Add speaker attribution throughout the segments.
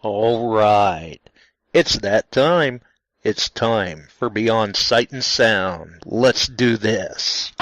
Speaker 1: All right. It's that time. It's time for Beyond Sight and Sound. Let's do this.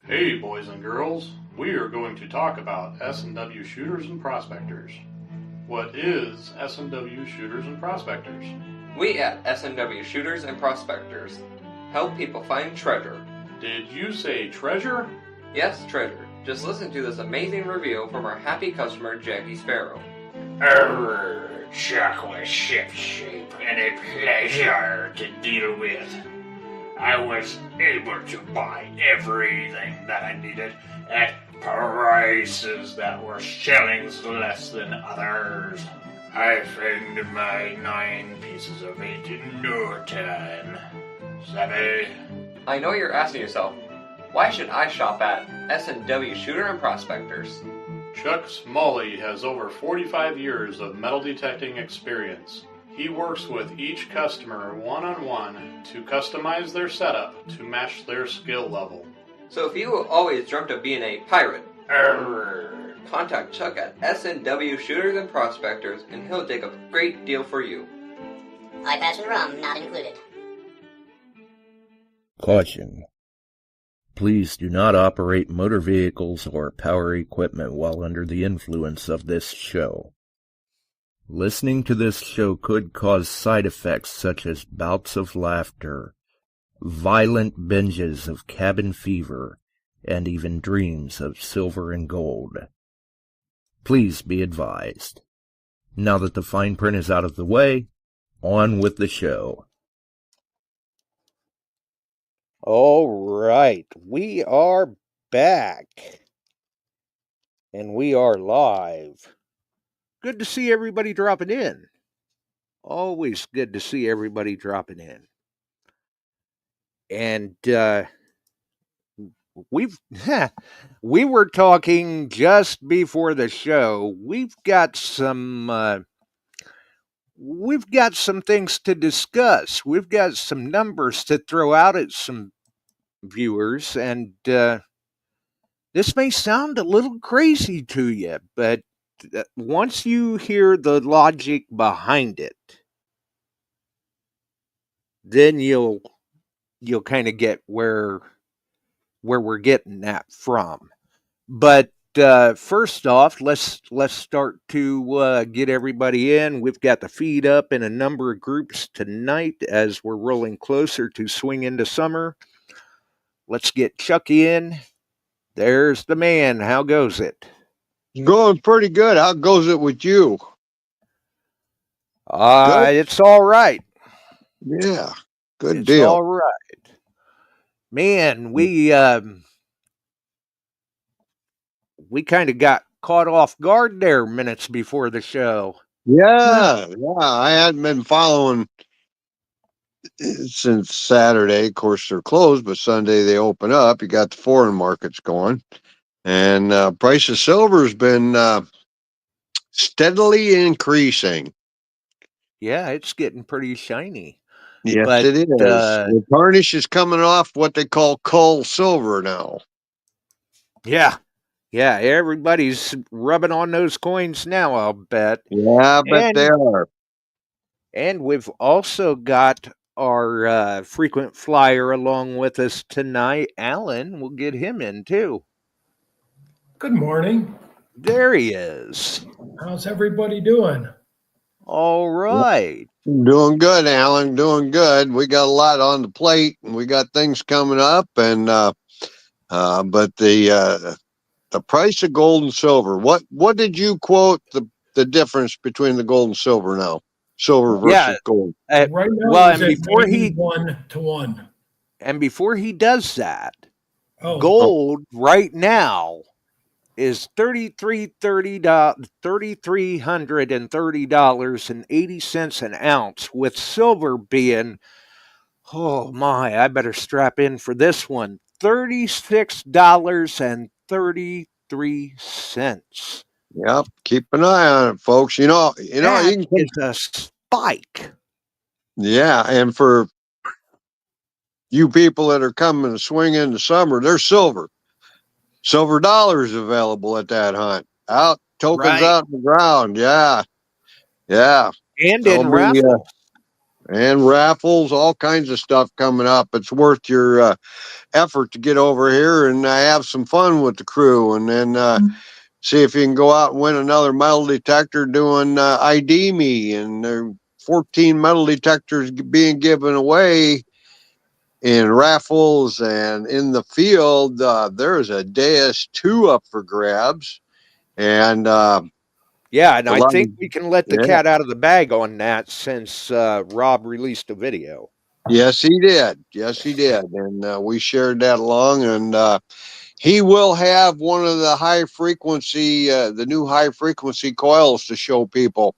Speaker 2: Hey boys and girls, we are going to talk about S&W shooters and prospectors. What is S&W shooters and prospectors?
Speaker 3: We at S&W Shooters and Prospectors help people find treasure.
Speaker 2: Did you say treasure?
Speaker 3: Yes, treasure. Just listen to this amazing review from our happy customer, Jackie Sparrow.
Speaker 4: Chocolate ship shape and a pleasure to deal with. I was able to buy everything that I needed at prices that were shillings less than others. I found my 9 pieces of 8 in no time. Savvy?
Speaker 3: I know you're asking yourself, why should I shop at S&W Shooter and Prospectors?
Speaker 2: Chuck Smalley has over 45 years of metal detecting experience. He works with each customer one-on-one to customize their setup to match their skill level.
Speaker 3: So if you always dreamt of being a pirate, contact Chuck at S&W Shooters and Prospectors and he'll dig a great deal for you.
Speaker 5: iPads and rum not included.
Speaker 1: Caution. Please do not operate motor vehicles or power equipment while under the influence of this show. Listening to this show could cause side effects such as bouts of laughter, violent binges of cabin fever, and even dreams of silver and gold. Please be advised. Now that the fine print is out of the way, on with the show. All right, we are back, and we are live. Good to see everybody dropping in. Always good to see everybody dropping in. And we were talking just before the show. We've got some things to discuss. We've got some numbers to throw out at some viewers, and this may sound a little crazy to you, but once you hear the logic behind it, then you'll kind of get where we're getting that from. But first off, let's start to get everybody in. We've got the feed up in a number of groups tonight as we're rolling closer to swing into summer. Let's get Chucky in. There's the man. How goes it?
Speaker 6: Going pretty good. How goes it with you?
Speaker 1: It's all right.
Speaker 6: Yeah, good
Speaker 1: It's
Speaker 6: deal.
Speaker 1: all right. Man, we kind of got caught off guard there minutes before the show.
Speaker 6: Yeah. I hadn't been following since Saturday. Of course, they're closed, but Sunday they open up. You got the foreign markets going. And price of silver has been steadily increasing.
Speaker 1: Yeah, it's getting pretty shiny.
Speaker 6: Yes,
Speaker 1: But,
Speaker 6: it is. The tarnish is coming off what they call cull silver now.
Speaker 1: Yeah. Yeah, everybody's rubbing on those coins now, I'll bet.
Speaker 6: Yeah, I bet they
Speaker 1: And
Speaker 6: are.
Speaker 1: we've also got our frequent flyer along with us tonight. Alan, we'll get him in too.
Speaker 7: Good morning.
Speaker 1: There he is.
Speaker 7: How's everybody doing?
Speaker 1: All right.
Speaker 6: Doing good, Alan. Doing good. We got a lot on the plate, and we got things coming up. And but the price of gold and silver. What did you quote the difference between the gold and silver now? Silver
Speaker 1: Yeah.
Speaker 6: versus gold.
Speaker 7: Right now,
Speaker 1: Well,
Speaker 7: it's
Speaker 1: and
Speaker 7: at
Speaker 1: before he
Speaker 7: 91 to 1.
Speaker 1: and before he does that,
Speaker 7: Oh,
Speaker 1: gold right now is $3,330.80 an ounce, with silver being, oh my, I better strap in for this one, $36.33.
Speaker 6: Yep. Keep an eye on it, folks. You know,
Speaker 1: That
Speaker 6: you can
Speaker 1: is a spike.
Speaker 6: yeah, and for you people that are coming to swing in the summer, there's silver. Silver dollars available at that hunt. Out tokens
Speaker 1: Right.
Speaker 6: out in the ground. Yeah. Yeah.
Speaker 1: And
Speaker 6: There'll
Speaker 1: in
Speaker 6: be
Speaker 1: raffles.
Speaker 6: and raffles, all kinds of stuff coming up. It's worth your effort to get over here and have some fun with the crew, and then see if you can go out and win another metal detector doing ID Me. And there are 14 metal detectors being given away in raffles and in the field. There's a Deus 2 up for grabs. And
Speaker 1: Yeah, and
Speaker 6: a
Speaker 1: I
Speaker 6: lot of,
Speaker 1: think we can let the
Speaker 6: yeah,
Speaker 1: cat out of the bag on that since Rob released a video.
Speaker 6: yes, he did. Yes, he did. And we shared that along. And he will have one of the the new high frequency coils to show people.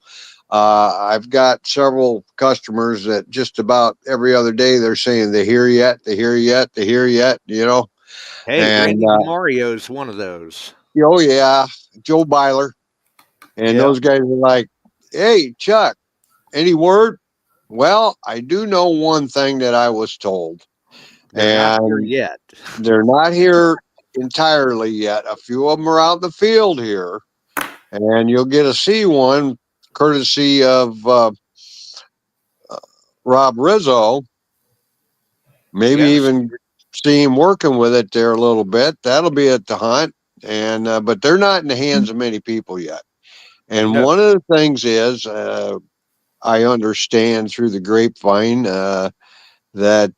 Speaker 6: I've got several customers that just about every other day they're saying they hear yet, they hear yet, they hear yet,
Speaker 1: Hey,
Speaker 6: And
Speaker 1: Randy DeMario is one of those.
Speaker 6: oh yeah, Joe Byler and
Speaker 1: Yeah,
Speaker 6: those guys are like, hey Chuck, any word? Well, I do know one thing that I was told,
Speaker 1: they're not here
Speaker 6: and
Speaker 1: yet.
Speaker 6: they're not here entirely yet. A few of them are out in the field here, and you'll get to see one courtesy of Rob Rizzo. Maybe
Speaker 1: Yes.
Speaker 6: even see him working with it there a little bit. That'll be at the hunt, and but they're not in the hands of many people yet. And
Speaker 1: No.
Speaker 6: one of the things is, I understand through the grapevine that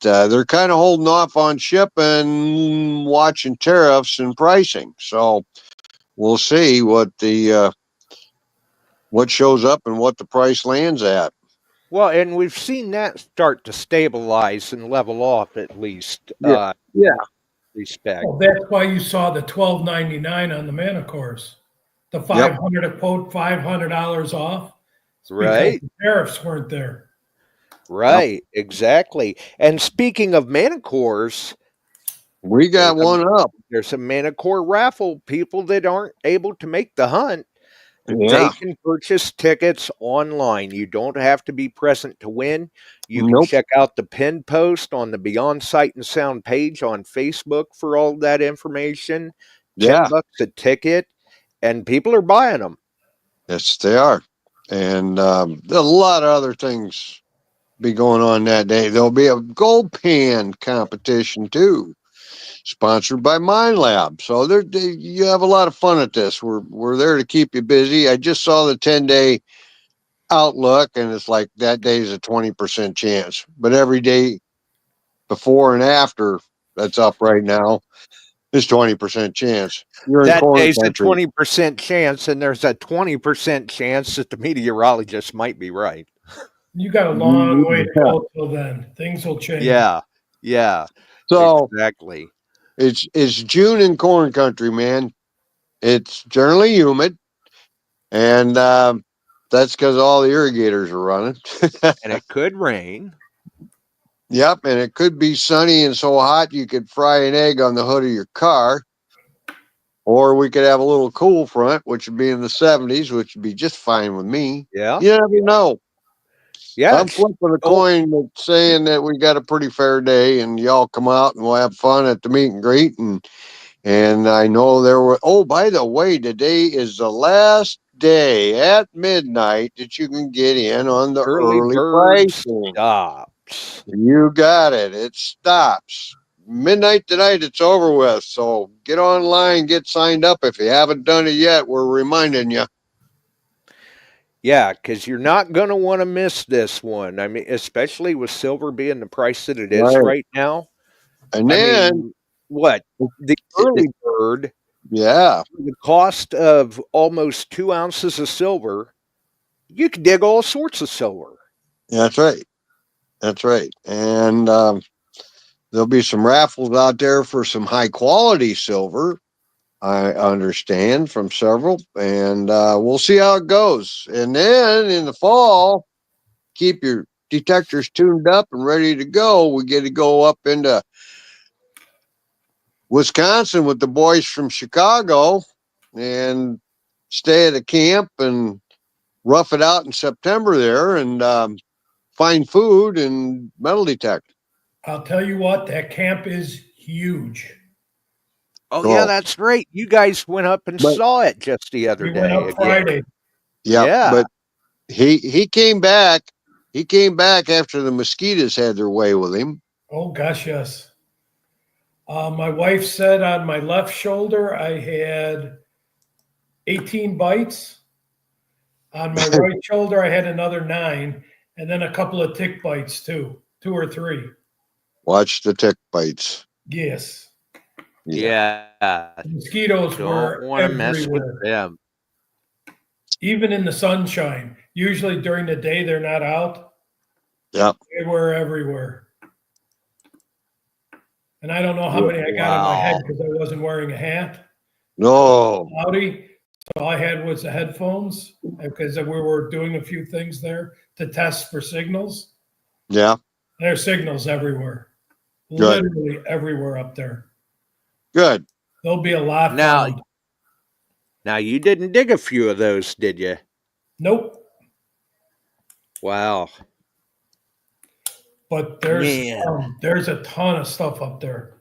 Speaker 6: they're kind of holding off on shipping, watching tariffs and pricing. So we'll see what shows up and what the price lands at.
Speaker 1: Well, and we've seen that start to stabilize and level off at least.
Speaker 6: Yeah, yeah,
Speaker 1: Respect.
Speaker 7: well, that's why you saw the $12.99 on the Manacores. The
Speaker 6: yep,
Speaker 7: 500, a quote, $500 off. It's because
Speaker 1: Right.
Speaker 7: the tariffs weren't there.
Speaker 6: yep.
Speaker 1: Right. Exactly. And speaking of Manacores,
Speaker 6: We
Speaker 1: there's
Speaker 6: got
Speaker 1: a,
Speaker 6: one up.
Speaker 1: there's a Manicore raffle. People that aren't able to make the hunt, they
Speaker 6: Yeah,
Speaker 1: can purchase tickets online. You don't have to be present to win. You can
Speaker 6: nope.
Speaker 1: check out the pinned post on the Beyond Sight and Sound page on Facebook for all that information.
Speaker 6: Yeah,
Speaker 1: $10 a ticket, and people are buying them.
Speaker 6: yes, they are. And a lot of other things be going on that day. There'll be a gold pan competition too, sponsored by Mind Lab. So you have a lot of fun at this. We're there to keep you busy. I just saw the 10-day outlook, and it's like that day's a 20% chance. But every day before and after that's up right now is 20% chance. You're in
Speaker 1: That
Speaker 6: corn
Speaker 1: day's a
Speaker 6: country.
Speaker 1: 20% chance, and there's a 20% chance that the meteorologist might be right.
Speaker 7: You got a long way to go till then. Things will change.
Speaker 1: Yeah, yeah,
Speaker 6: So
Speaker 1: exactly.
Speaker 6: it's June in corn country, man. It's generally humid, and that's because all the irrigators are running.
Speaker 1: And it could rain.
Speaker 6: Yep, and it could be sunny and so hot you could fry an egg on the hood of your car. Or we could have a little cool front, which would be in the 70s, which would be just fine with me.
Speaker 1: Yeah,
Speaker 6: You never know.
Speaker 1: yeah.
Speaker 6: I'm flipping a
Speaker 1: Oh,
Speaker 6: coin that's saying that we got a pretty fair day and y'all come out and we'll have fun at the meet and greet and And I know there were, oh, by the way, today is the last day at midnight that you can get in on the
Speaker 1: Early
Speaker 6: early
Speaker 1: bird
Speaker 6: pricing.
Speaker 1: stops.
Speaker 6: You got it. It stops. Midnight tonight, it's over with. So get online, get signed up. If you haven't done it yet, we're reminding you.
Speaker 1: Yeah, because you're not going to want to miss this one. I mean, especially with silver being the price that it is
Speaker 6: Right.
Speaker 1: right now.
Speaker 6: And
Speaker 1: I
Speaker 6: then,
Speaker 1: mean, what? The early bird,
Speaker 6: yeah,
Speaker 1: the cost of almost 2 ounces of silver, you can dig all sorts of silver.
Speaker 6: that's right. That's right. And there'll be some raffles out there for some high quality silver. I understand from several, and we'll see how it goes. And then in the fall, keep your detectors tuned up and ready to go. We get to go up into Wisconsin with the boys from Chicago and stay at a camp and rough it out in September there and find food and metal detect.
Speaker 7: I'll tell you what, that camp is huge.
Speaker 1: Oh, yeah,
Speaker 6: Cool.
Speaker 1: that's right. You guys went up and
Speaker 6: But
Speaker 1: saw it just the other
Speaker 7: We went
Speaker 1: day
Speaker 7: up
Speaker 1: again.
Speaker 7: Friday.
Speaker 6: yeah,
Speaker 1: Yeah.
Speaker 6: but he came back. He came back after the mosquitoes had their way with him.
Speaker 7: Oh gosh, yes. My wife said on my left shoulder I had 18 bites. On my right shoulder I had another 9, and then a couple of tick bites too, 2 or 3.
Speaker 6: Watch the tick bites.
Speaker 7: Yes.
Speaker 6: Yeah.
Speaker 1: Yeah.
Speaker 7: The mosquitoes
Speaker 1: Don't
Speaker 7: were
Speaker 1: want to mess with
Speaker 7: everywhere,
Speaker 1: them.
Speaker 7: even in the sunshine. Usually during the day they're not out.
Speaker 6: Yep.
Speaker 7: They were everywhere. And I don't know how many I got on my head
Speaker 1: Wow.
Speaker 7: because I wasn't wearing a hat.
Speaker 6: No.
Speaker 7: Cloudy. So all I had was the headphones because we were doing a few things there to test for signals.
Speaker 6: Yeah.
Speaker 7: There's signals everywhere,
Speaker 6: Good.
Speaker 7: literally everywhere up there.
Speaker 6: Good.
Speaker 7: There'll be a lot
Speaker 1: Now,
Speaker 7: found.
Speaker 1: now you didn't dig a few of those, did you?
Speaker 7: Nope.
Speaker 1: Wow.
Speaker 7: But
Speaker 1: Man,
Speaker 7: there's a ton of stuff up there.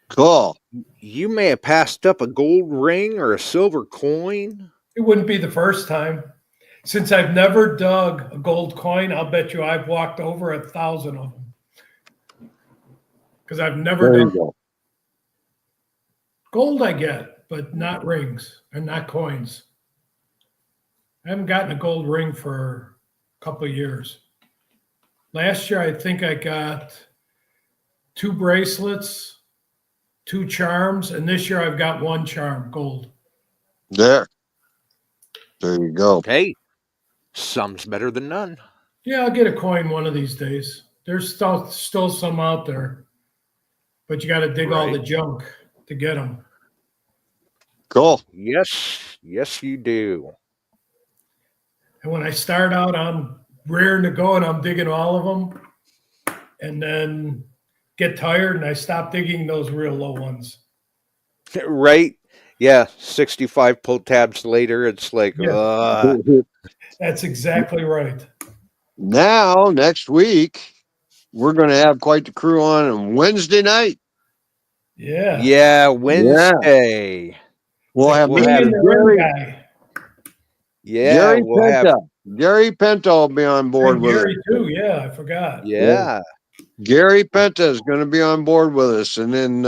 Speaker 6: Cool.
Speaker 1: you may have passed up a gold ring or a silver coin.
Speaker 7: It wouldn't be the first time. Since I've never dug a gold coin, I'll bet you I've walked over 1,000 of them. Because I've never
Speaker 6: There you
Speaker 7: done
Speaker 6: go.
Speaker 7: gold, I get, but not rings and not coins. I haven't gotten a gold ring for a couple of years. Last year, I think I got 2 bracelets, 2 charms, and this year I've got 1 charm, gold.
Speaker 6: There. There you go.
Speaker 1: Hey, some's better than none.
Speaker 7: Yeah, I'll get a coin one of these days. There's still some out there, but you got to dig all the
Speaker 1: Right.
Speaker 7: junk to get them.
Speaker 6: Cool.
Speaker 1: Yes, yes, you do.
Speaker 7: And when I start out, I'm rearing to go and I'm digging all of them, and then get tired and I stop digging those real low ones.
Speaker 1: Right? Yeah, 65 pull tabs later, it's like,
Speaker 7: Yeah. That's exactly right.
Speaker 6: Now, next week, we're going to have quite the crew on Wednesday night.
Speaker 7: Yeah.
Speaker 1: yeah, Wednesday.
Speaker 6: We'll have
Speaker 1: We'll
Speaker 6: me
Speaker 1: have
Speaker 7: Being
Speaker 6: and
Speaker 7: the ring
Speaker 6: Gary.
Speaker 7: guy.
Speaker 1: Yeah,
Speaker 6: Gary
Speaker 1: we'll have
Speaker 6: Penta. Gary Penta will be on board
Speaker 7: And
Speaker 6: with us.
Speaker 7: Gary too. Yeah, I forgot.
Speaker 1: yeah.
Speaker 6: Gary Penta is going to be on board with us. And then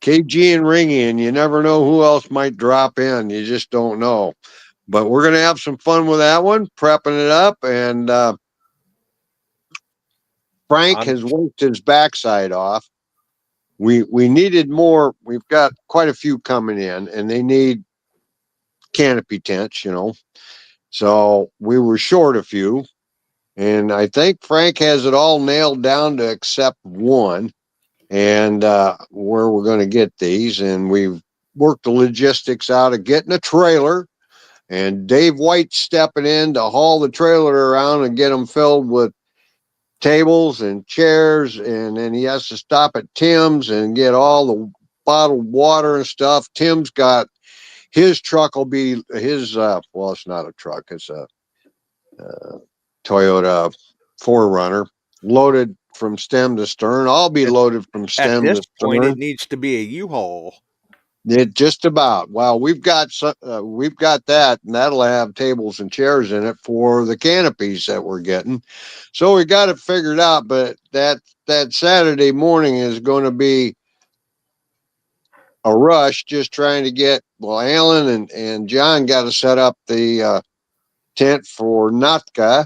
Speaker 6: KG and Ringy, and you never know who else might drop in. You just don't know. But we're going to have some fun with that one, prepping it up. And Frank
Speaker 1: I'm
Speaker 6: has worked his backside off. We needed more. We've got quite a few coming in, and they need canopy tents, you know. So we were short a few. And I think Frank has it all nailed down to except one, and where we're going to get these. And we've worked the logistics out of getting a trailer, and Dave White stepping in to haul the trailer around and get them filled with tables and chairs. And then he has to stop at Tim's and get all the bottled water and stuff. Tim's got his truck will be his, well, it's not a truck, it's a Toyota 4Runner, loaded from stem to stern. I'll be loaded from
Speaker 1: at
Speaker 6: stem
Speaker 1: this
Speaker 6: to
Speaker 1: point, it
Speaker 6: stern.
Speaker 1: needs to be a U-Haul.
Speaker 6: It just about. Well, we've got that, and that'll have tables and chairs in it for the canopies that we're getting. So we got it figured out. But that Saturday morning is going to be a rush, just trying to get. Well, Alan and John got to set up the tent for Natka.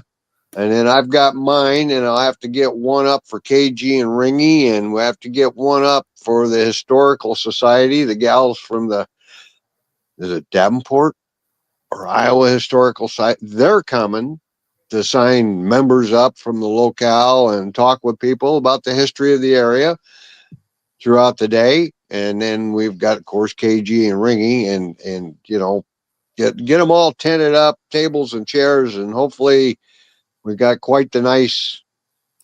Speaker 6: And then I've got mine, and I'll have to get one up for KG and Ringy, and we have to get one up for the Historical Society. The gals from is it Davenport or Iowa Historical Site? They're coming to sign members up from the locale and talk with people about the history of the area throughout the day. And then we've got, of course, KG and Ringy, and get them all tented up, tables and chairs, and hopefully we got quite the nice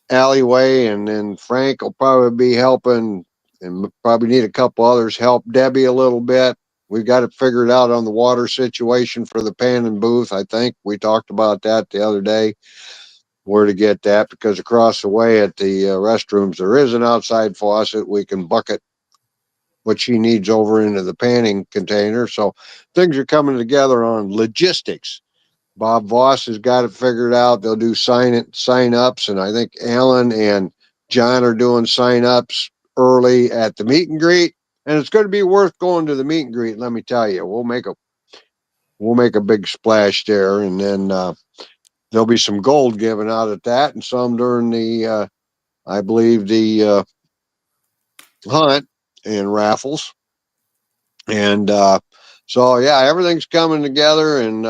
Speaker 6: alleyway. And then Frank will probably be helping, and probably need a couple others help Debbie a little bit. We've got it figured out on the water situation for the pan and booth. I think we talked about that the other day, where to get that, because across the way at the restrooms there is an outside faucet. We can bucket what she needs over into the panning container. So things are coming together on logistics. Bob Voss has got it figured out. They'll do sign ups, and I think Alan and John are doing sign ups early at the meet and greet. And it's going to be worth going to the meet and greet. Let me tell you, we'll make a big splash there, and then there'll be some gold given out at that, and some during the I believe the hunt and raffles. And so yeah, everything's coming together, and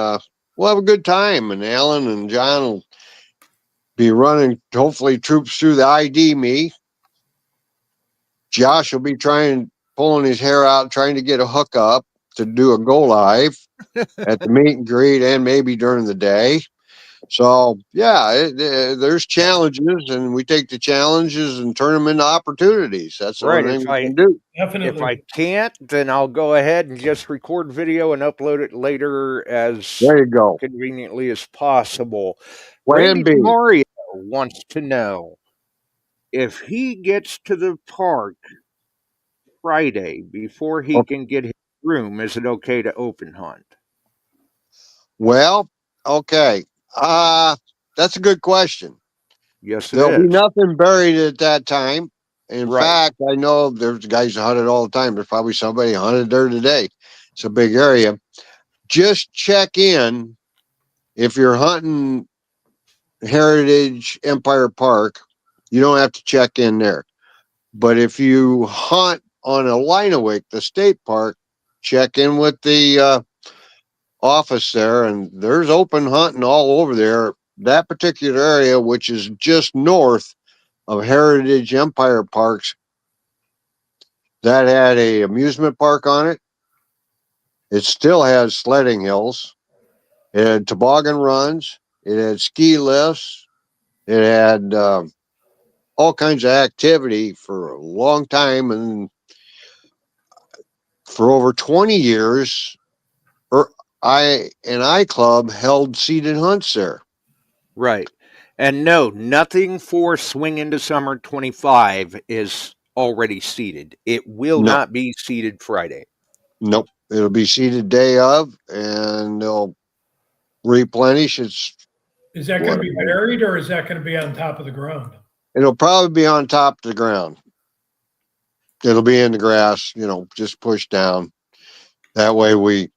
Speaker 6: we'll have a good time. And Alan and John will be running, hopefully, troops through the ID me. Josh will be pulling his hair out, trying to get a hookup to do a go live at the meet and greet, and maybe during the day. So yeah, there's challenges, and we take the challenges and turn them into opportunities. That's the
Speaker 1: Right.
Speaker 6: only thing we can do.
Speaker 7: Definitely.
Speaker 1: If I can't, then I'll go ahead and just record video and upload it later as
Speaker 6: There you go.
Speaker 1: conveniently as possible.
Speaker 6: Plan
Speaker 1: Randy
Speaker 6: B.
Speaker 1: Mario wants to know if he gets to the park Friday before he can get his room, is it okay to open hunt?
Speaker 6: Well, okay. That's a good question.
Speaker 1: Yes, it
Speaker 6: There'll be
Speaker 1: is.
Speaker 6: nothing buried at that time. In
Speaker 1: Right.
Speaker 6: fact, I know there's guys that hunt it all the time. There's probably somebody hunted there today. It's a big area. Just check in if you're hunting Heritage Empire Park. You don't have to check in there. But if you hunt on Illinois, the state park, check in with the office there, and there's open hunting all over there. That particular area, which is just north of Heritage Empire Parks, that had a amusement park on it. It still has sledding hills. It had toboggan runs. It had ski lifts. It had all kinds of activity for a long time, and for over 20 years, I Club held seated hunts there.
Speaker 1: Right. And no, nothing for Swing into Summer 25 is already seated. It will
Speaker 6: No.
Speaker 1: not be seated Friday.
Speaker 6: Nope. It'll be seated day of, and they'll replenish. Is
Speaker 7: that going to be buried, or is that going to be on top of the ground?
Speaker 6: It'll probably be on top of the ground. It'll be in the grass, just pushed down. That way we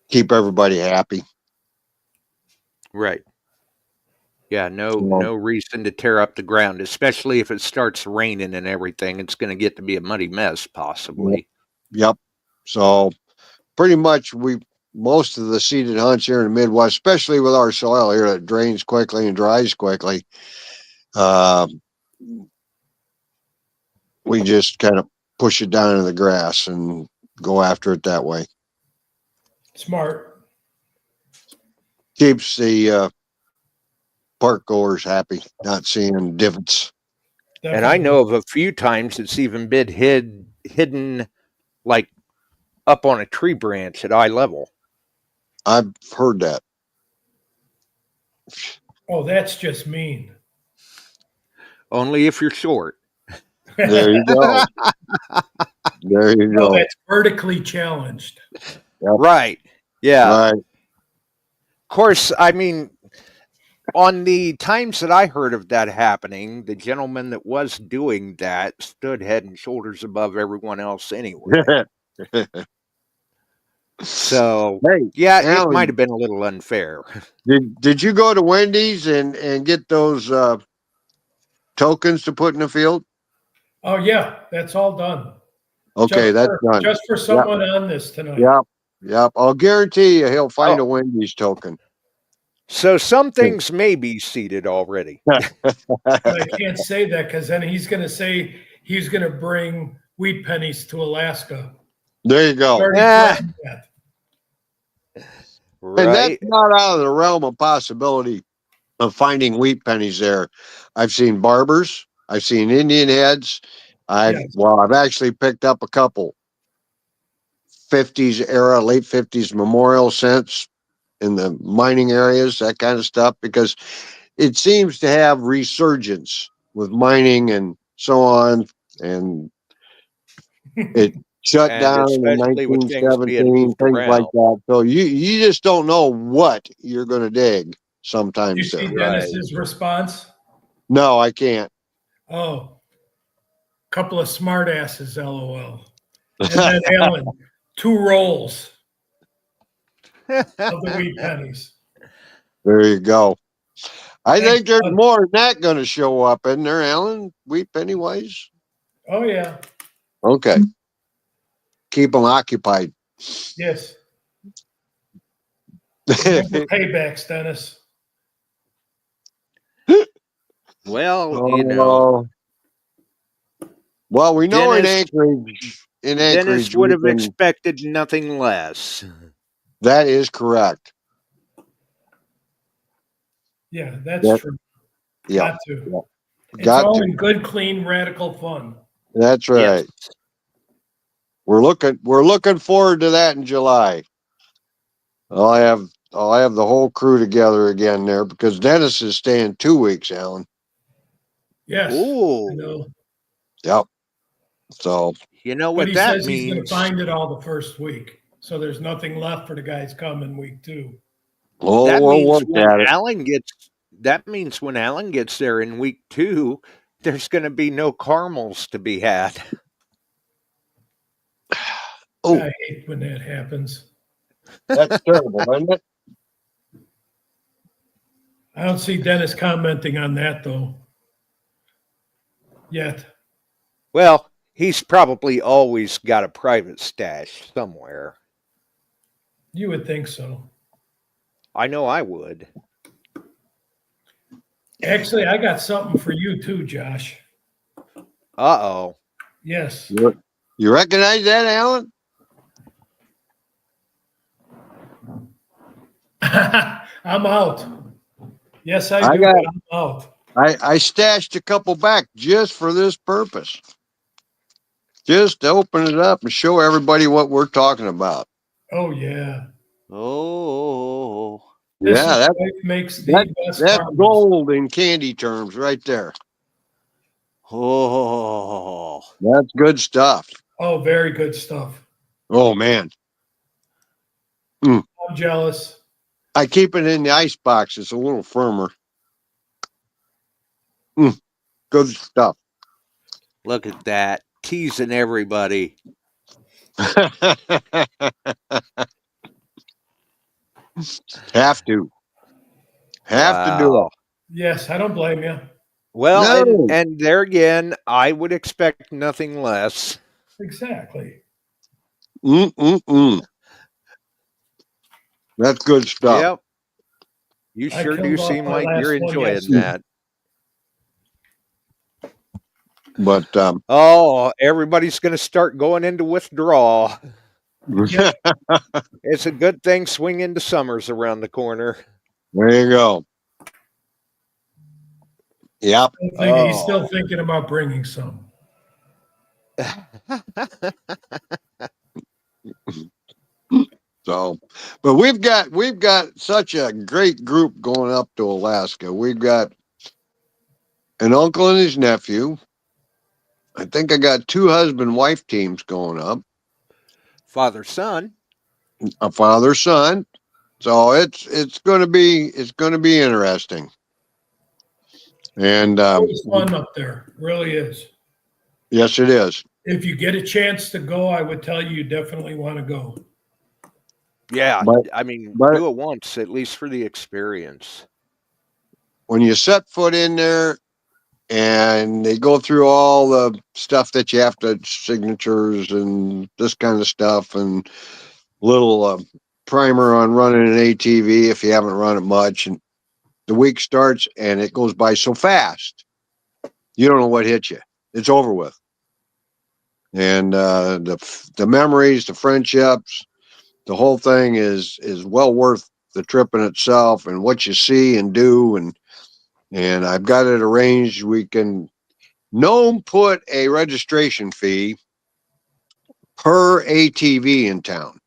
Speaker 6: keep everybody happy.
Speaker 1: Right. Yeah, no reason to tear up the ground, especially if it starts raining and everything. It's going to get to be a muddy mess, possibly.
Speaker 6: Yep. So pretty much most of the seeded hunts here in the Midwest, especially with our soil here that drains quickly and dries quickly, we just kind of push it down into the grass and go after it that way.
Speaker 7: Smart.
Speaker 6: Keeps the park goers happy, not seeing divots.
Speaker 7: Definitely.
Speaker 1: And I know of a few times it's even been hidden like up on a tree branch at eye level.
Speaker 6: I've heard that.
Speaker 7: Oh, that's just mean.
Speaker 1: Only if you're short.
Speaker 6: There you go. There you
Speaker 7: No,
Speaker 6: go.
Speaker 7: that's vertically challenged.
Speaker 8: Right. Yeah.
Speaker 6: Right.
Speaker 8: Of course, I mean, on the times that I heard of that happening, the gentleman that was doing that stood head and shoulders above everyone else anyway. So,
Speaker 6: Hey,
Speaker 8: yeah, it
Speaker 6: Alan,
Speaker 8: might have been a little unfair.
Speaker 6: did you go to Wendy's and get those tokens to put in the field?
Speaker 7: Oh yeah, that's all done.
Speaker 6: Okay, that's done.
Speaker 7: Just for
Speaker 6: Yep.
Speaker 7: someone on this tonight.
Speaker 6: Yep. I'll guarantee you he'll find
Speaker 8: Oh.
Speaker 6: a Wendy's token.
Speaker 8: So some things may be seeded already.
Speaker 7: But I can't say that because then he's going to say he's going to bring wheat pennies to Alaska.
Speaker 6: There you go.
Speaker 7: Already
Speaker 8: Ah.
Speaker 7: threatened that.
Speaker 6: And that's
Speaker 8: Right.
Speaker 6: not out of the realm of possibility of finding wheat pennies there. I've seen barbers. I've seen Indian heads. I've actually picked up a couple 50s era, late 50s memorial cents in the mining areas, that kind of stuff, because it seems to have resurgence with mining and so on. And it shut
Speaker 8: And
Speaker 6: down in
Speaker 8: especially with things being
Speaker 6: 1917,
Speaker 8: moved
Speaker 6: things like
Speaker 8: around.
Speaker 6: that. So you just don't know what you're going to dig sometimes.
Speaker 7: You see
Speaker 6: there.
Speaker 7: Dennis's response?
Speaker 6: No, I can't.
Speaker 7: Oh, couple of smart asses, LOL. And then Alan, 2 rolls of the wheat pennies.
Speaker 6: There you go. I
Speaker 7: Thanks,
Speaker 6: think there's
Speaker 7: bud.
Speaker 6: more than that going to show up in there, Alan. Wheat pennywise.
Speaker 7: Oh yeah.
Speaker 6: Okay. Keep them occupied.
Speaker 7: Yes. Remember paybacks, Dennis.
Speaker 8: Well, you know,
Speaker 6: Well, we know
Speaker 8: Dennis
Speaker 6: in Anchorage,
Speaker 8: would have expected nothing less.
Speaker 6: that is correct.
Speaker 7: Yeah, that's true.
Speaker 6: Yeah.
Speaker 7: Got to.
Speaker 6: Yep.
Speaker 7: It's
Speaker 6: Got
Speaker 7: all
Speaker 6: to.
Speaker 7: in good, clean, radical fun.
Speaker 6: That's right.
Speaker 8: Yes.
Speaker 6: We're looking forward to that in July. I'll have the whole crew together again there because Dennis is staying 2 weeks, Alan.
Speaker 7: Yes.
Speaker 8: Ooh.
Speaker 7: I know.
Speaker 6: Yep. So
Speaker 8: You know
Speaker 7: But
Speaker 8: what
Speaker 7: he
Speaker 8: that
Speaker 7: says he's going
Speaker 8: means?
Speaker 7: to find it all the first week. So there's nothing left for the guys coming week 2.
Speaker 8: That
Speaker 6: we'll
Speaker 8: means
Speaker 6: work
Speaker 8: when
Speaker 6: at it.
Speaker 8: Alan gets there in week 2, there's going to be no caramels to be had.
Speaker 6: Oh,
Speaker 7: I hate when that happens.
Speaker 6: that's terrible, isn't it?
Speaker 7: I don't see Dennis commenting on that though. Yet.
Speaker 8: Well, he's probably always got a private stash somewhere.
Speaker 7: You would think so.
Speaker 8: I know I would.
Speaker 7: Actually, I got something for you too, Josh.
Speaker 8: Uh-oh.
Speaker 7: Yes.
Speaker 6: You recognize that, Alan?
Speaker 7: I'm out. Yes, I do. I'm out.
Speaker 6: I stashed a couple back just for this purpose. Just to open it up and show everybody what we're talking about.
Speaker 7: Oh yeah.
Speaker 8: Oh.
Speaker 7: This
Speaker 6: Yeah,
Speaker 7: is what makes the best
Speaker 6: that's
Speaker 7: farmers.
Speaker 6: gold in candy terms right there.
Speaker 8: Oh.
Speaker 6: That's good stuff.
Speaker 7: Oh, very good stuff.
Speaker 6: Oh man.
Speaker 7: I'm jealous.
Speaker 6: I keep it in the ice box. It's a little firmer. Good stuff.
Speaker 8: Look at that. Teasing everybody.
Speaker 6: Have to do it.
Speaker 7: Yes, I don't blame you.
Speaker 8: Well,
Speaker 6: No.
Speaker 8: and there again, I would expect nothing less.
Speaker 7: Exactly.
Speaker 6: That's good stuff.
Speaker 8: Yep. You
Speaker 7: I
Speaker 8: sure do
Speaker 7: killed off
Speaker 8: seem
Speaker 7: my
Speaker 8: like
Speaker 7: last
Speaker 8: you're
Speaker 7: one
Speaker 8: enjoying
Speaker 7: yesterday.
Speaker 8: that.
Speaker 6: But
Speaker 8: everybody's going to start going into withdrawal.
Speaker 7: Yeah.
Speaker 8: It's a good thing swing into summer's around the corner.
Speaker 6: there you go. Yep.
Speaker 7: He's still thinking about bringing some.
Speaker 6: So, but we've got such a great group going up to Alaska. We've got an uncle and his nephew, I think I got 2 husband-wife teams going up,
Speaker 8: Father-son.
Speaker 6: a father-son. So it's going to be interesting. And
Speaker 7: It's fun up there, really is.
Speaker 6: yes, it is.
Speaker 7: If you get a chance to go, I would tell you definitely want to go.
Speaker 8: Yeah,
Speaker 6: But
Speaker 8: I mean,
Speaker 6: but
Speaker 8: do it once at least for the experience.
Speaker 6: when you set foot in there and they go through all the stuff that you have to, signatures and this kind of stuff, and little primer on running an ATV if you haven't run it much, and the week starts and it goes by so fast, you don't know what hit you. It's over with. And the memories, the friendships, the whole thing is well worth the trip in itself, and what you see and do. And I've got it arranged. We can put a registration fee per ATV in town.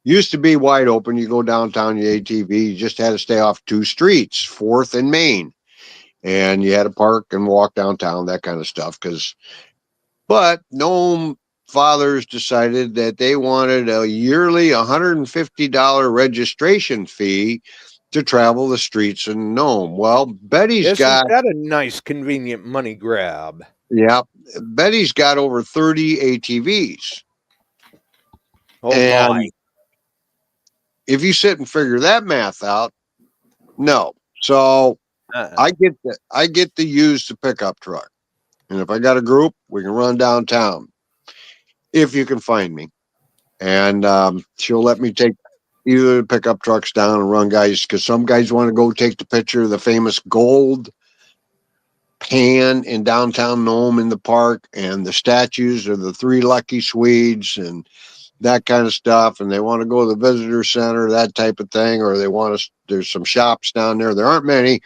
Speaker 6: Used to be wide open. You go downtown, your ATV, you just had to stay off 2 streets, 4th and Main, and you had to park and walk downtown, that kind of stuff. But Nome fathers decided that they wanted a yearly $150 registration fee to travel the streets in Nome. Well,
Speaker 8: Isn't that a nice, convenient money grab?
Speaker 6: Yeah, Betty's got over 30 ATVs.
Speaker 8: Oh
Speaker 6: And
Speaker 8: my!
Speaker 6: if you sit and figure that math out, no. So I get to use the pickup truck, and if I got a group, we can run downtown if you can find me. And she'll let me take either the pickup trucks down and run guys, because some guys want to go take the picture of the famous gold pan in downtown Nome in the park, and the statues of the 3 lucky Swedes and that kind of stuff. And they want to go to the visitor center, that type of thing, or they want to, there's some shops down there, there aren't many,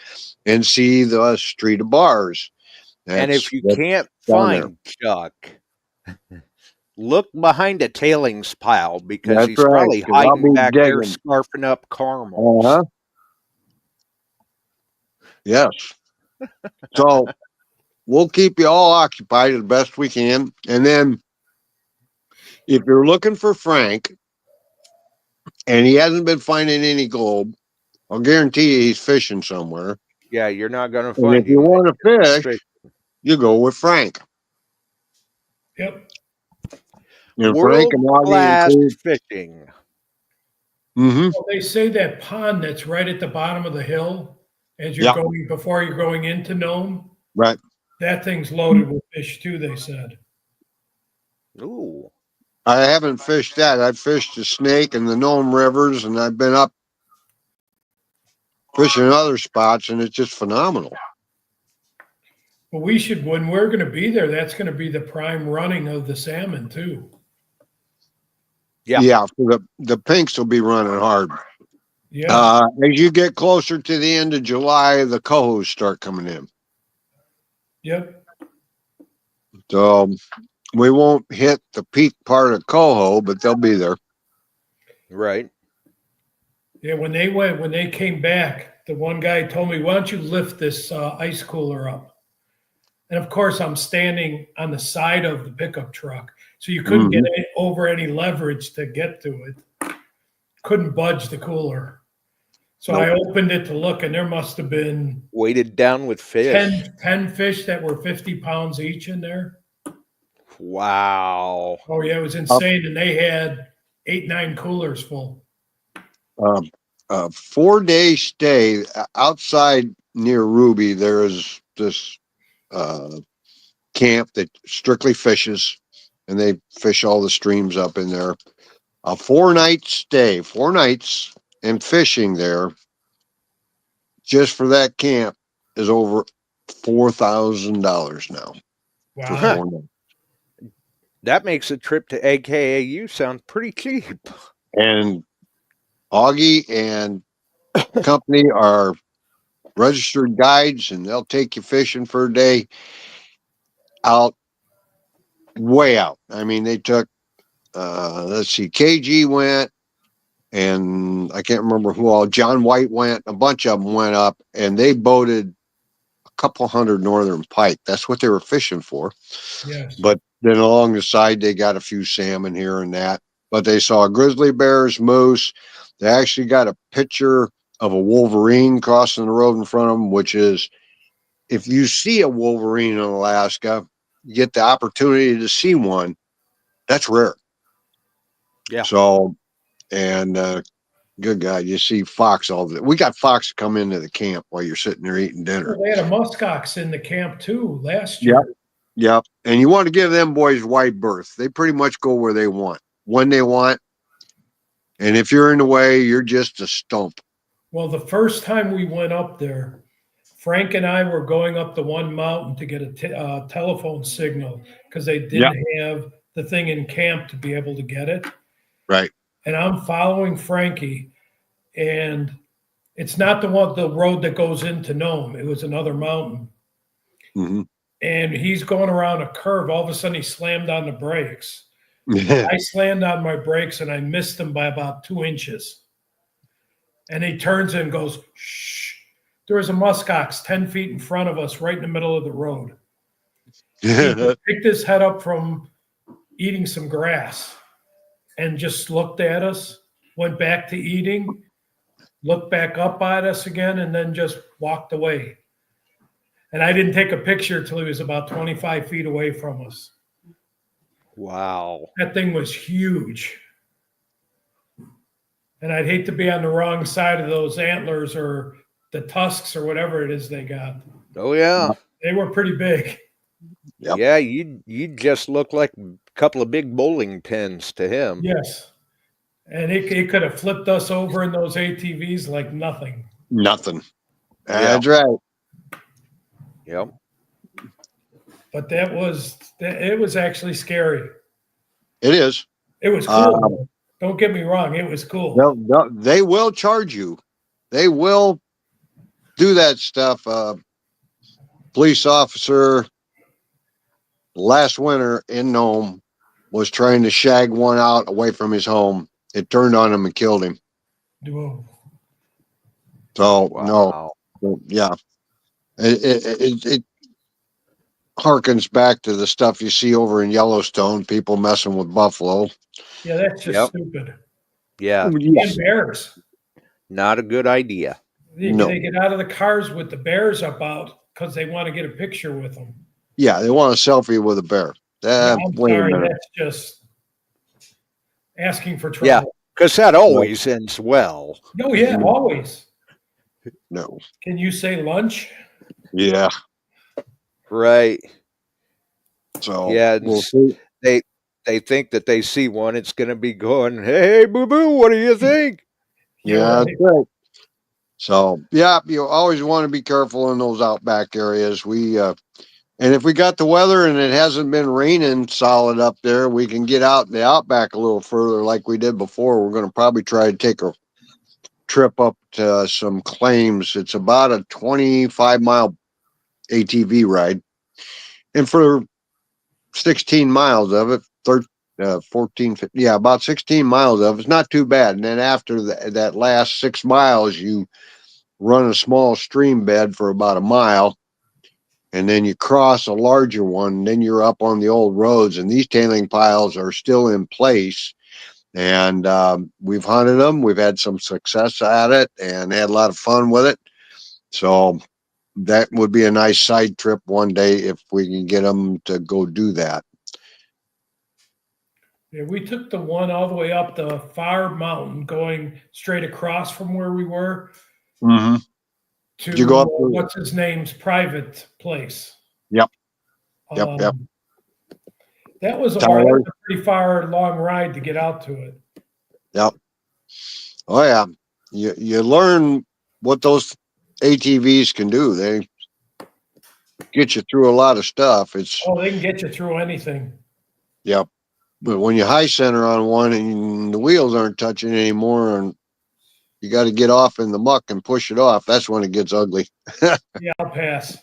Speaker 6: and see the street of bars.
Speaker 8: And if you can't find Chuck, look behind a tailings pile, because he's probably hiding back there scarfing up caramels.
Speaker 6: Yes. So we'll keep you all occupied as best we can. And then if you're looking for Frank and he hasn't been finding any gold, I'll guarantee you he's fishing somewhere.
Speaker 8: Yeah, you're not going to find him.
Speaker 6: If you want to fish, you go with Frank.
Speaker 7: Yep.
Speaker 6: And Frank and
Speaker 8: World-class fishing.
Speaker 6: Mm-hmm.
Speaker 7: Well, they say that pond that's right at the bottom of the hill as you're going, before you're going into Nome.
Speaker 6: Right.
Speaker 7: That thing's loaded with fish too, they said.
Speaker 8: Ooh.
Speaker 6: I haven't fished that. I've fished the Snake and the Nome rivers, and I've been up fishing other spots, and it's just phenomenal.
Speaker 7: Well, we should, when we're going to be there, that's going to be the prime running of the salmon too.
Speaker 6: Yeah, the pinks will be running hard.
Speaker 7: Yeah.
Speaker 6: As you get closer to the end of July, the cohos start coming in.
Speaker 7: Yep.
Speaker 6: So we won't hit the peak part of coho, but they'll be there.
Speaker 8: Right.
Speaker 7: Yeah, when they came back, the one guy told me, "Why don't you lift this ice cooler up?" And of course, I'm standing on the side of the pickup truck, so you couldn't get over any leverage to get to it. Couldn't budge the cooler. So I opened it to look, and there must have been
Speaker 8: weighted down with fish.
Speaker 7: 10 fish that were 50 pounds each in there.
Speaker 8: Wow.
Speaker 7: Oh yeah, it was insane. And they had 8-9 coolers full.
Speaker 6: 4-day stay outside near Ruby. There is this camp that strictly fishes, and they fish all the streams up in there. A 4-night stay, 4 nights and fishing there, just for that camp, is over $4,000 now.
Speaker 7: Wow.
Speaker 8: That makes a trip to AKAU sound pretty cheap.
Speaker 6: And Augie and company are registered guides, and they'll take you fishing for a day out, way out. I mean, they took, let's see, KG went, and I can't remember who all, John White went, a bunch of them went up, and they boated couple hundred northern pike. That's what they were fishing for.
Speaker 7: Yes.
Speaker 6: But then along the side, they got a few salmon here and that. But they saw grizzly bears, moose. They actually got a picture of a wolverine crossing the road in front of them, which is, if you see a wolverine in Alaska, you get the opportunity to see one. That's rare.
Speaker 8: Yeah.
Speaker 6: So, and good God, you see fox all the. We got fox come into the camp while you're sitting there eating dinner.
Speaker 7: They had a muskox in the camp too last year.
Speaker 6: Yep. Yep. And you want to give them boys wide berth. They pretty much go where they want, when they want. And if you're in the way, you're just a stump.
Speaker 7: Well, the first time we went up there, Frank and I were going up the one mountain to get a telephone signal because they didn't have the thing in camp to be able to get it.
Speaker 6: Right.
Speaker 7: And I'm following Frankie, and it's not the road that goes into Nome. It was another mountain.
Speaker 6: Mm-hmm.
Speaker 7: And he's going around a curve. All of a sudden, he slammed on the brakes. I slammed on my brakes, and I missed him by about 2 inches. And he turns and goes, shh. There was a muskox 10 feet in front of us, right in the middle of the road. He picked his head up from eating some grass and just looked at us, went back to eating, looked back up at us again, and then just walked away. And I didn't take a picture till he was about 25 feet away from us.
Speaker 8: Wow.
Speaker 7: That thing was huge. And I'd hate to be on the wrong side of those antlers or the tusks or whatever it is they got.
Speaker 8: Oh, yeah.
Speaker 7: They were pretty big.
Speaker 6: Yep.
Speaker 8: Yeah, you just look like a couple of big bowling pins to him.
Speaker 7: Yes. And it could have flipped us over in those ATVs like nothing.
Speaker 6: Nothing. That's right.
Speaker 8: Yep.
Speaker 7: But it was actually scary.
Speaker 6: It is.
Speaker 7: It was cool. Don't get me wrong. It was cool.
Speaker 6: They will charge you. They will do that stuff. Police officer last winter in Nome was trying to shag one out away from his home. It turned on him and killed him.
Speaker 7: Whoa.
Speaker 6: So
Speaker 8: Wow.
Speaker 6: no, yeah, it harkens back to the stuff you see over in Yellowstone. People messing with buffalo.
Speaker 7: Yeah, that's just stupid.
Speaker 8: Yeah.
Speaker 7: And bears.
Speaker 8: Not a good idea.
Speaker 7: They get out of the cars with the bears up out because they want to get a picture with them.
Speaker 6: Yeah, they want a selfie with a bear.
Speaker 7: I'm sorry, that's just asking for trouble.
Speaker 8: Yeah, because that always ends well.
Speaker 7: No, yeah, always.
Speaker 6: No.
Speaker 7: Can you say lunch?
Speaker 6: Yeah.
Speaker 8: Right.
Speaker 6: So
Speaker 8: yeah, they think that they see one, it's going to be going, hey, boo-boo, what do you think?
Speaker 6: Yeah, that's right. So, yeah, you always want to be careful in those outback areas. And if we got the weather and it hasn't been raining solid up there, we can get out in the outback a little further like we did before. We're going to probably try to take a trip up to some claims. It's about a 25-mile ATV ride. And for 16 miles of it, 14, 15, yeah, about 16 miles of it's not too bad. And then after that last 6 miles, you run a small stream bed for about a mile, and then you cross a larger one, and then you're up on the old roads, and these tailing piles are still in place. And we've hunted them. We've had some success at it and had a lot of fun with it. So that would be a nice side trip one day if we can get them to go do that.
Speaker 7: Yeah, we took the one all the way up the far mountain, going straight across from where we were
Speaker 6: Mm-hmm.
Speaker 7: to
Speaker 6: Did you go up
Speaker 7: what's his name's private place.
Speaker 6: Yep. Yep.
Speaker 7: That was a pretty far, long ride to get out to it.
Speaker 6: Yep. Oh yeah, you learn what those ATVs can do. They get you through a lot of stuff.
Speaker 7: They can get you through anything.
Speaker 6: Yep. But when you high center on one and the wheels aren't touching anymore, and you got to get off in the muck and push it off, that's when it gets ugly.
Speaker 7: Yeah, I'll pass.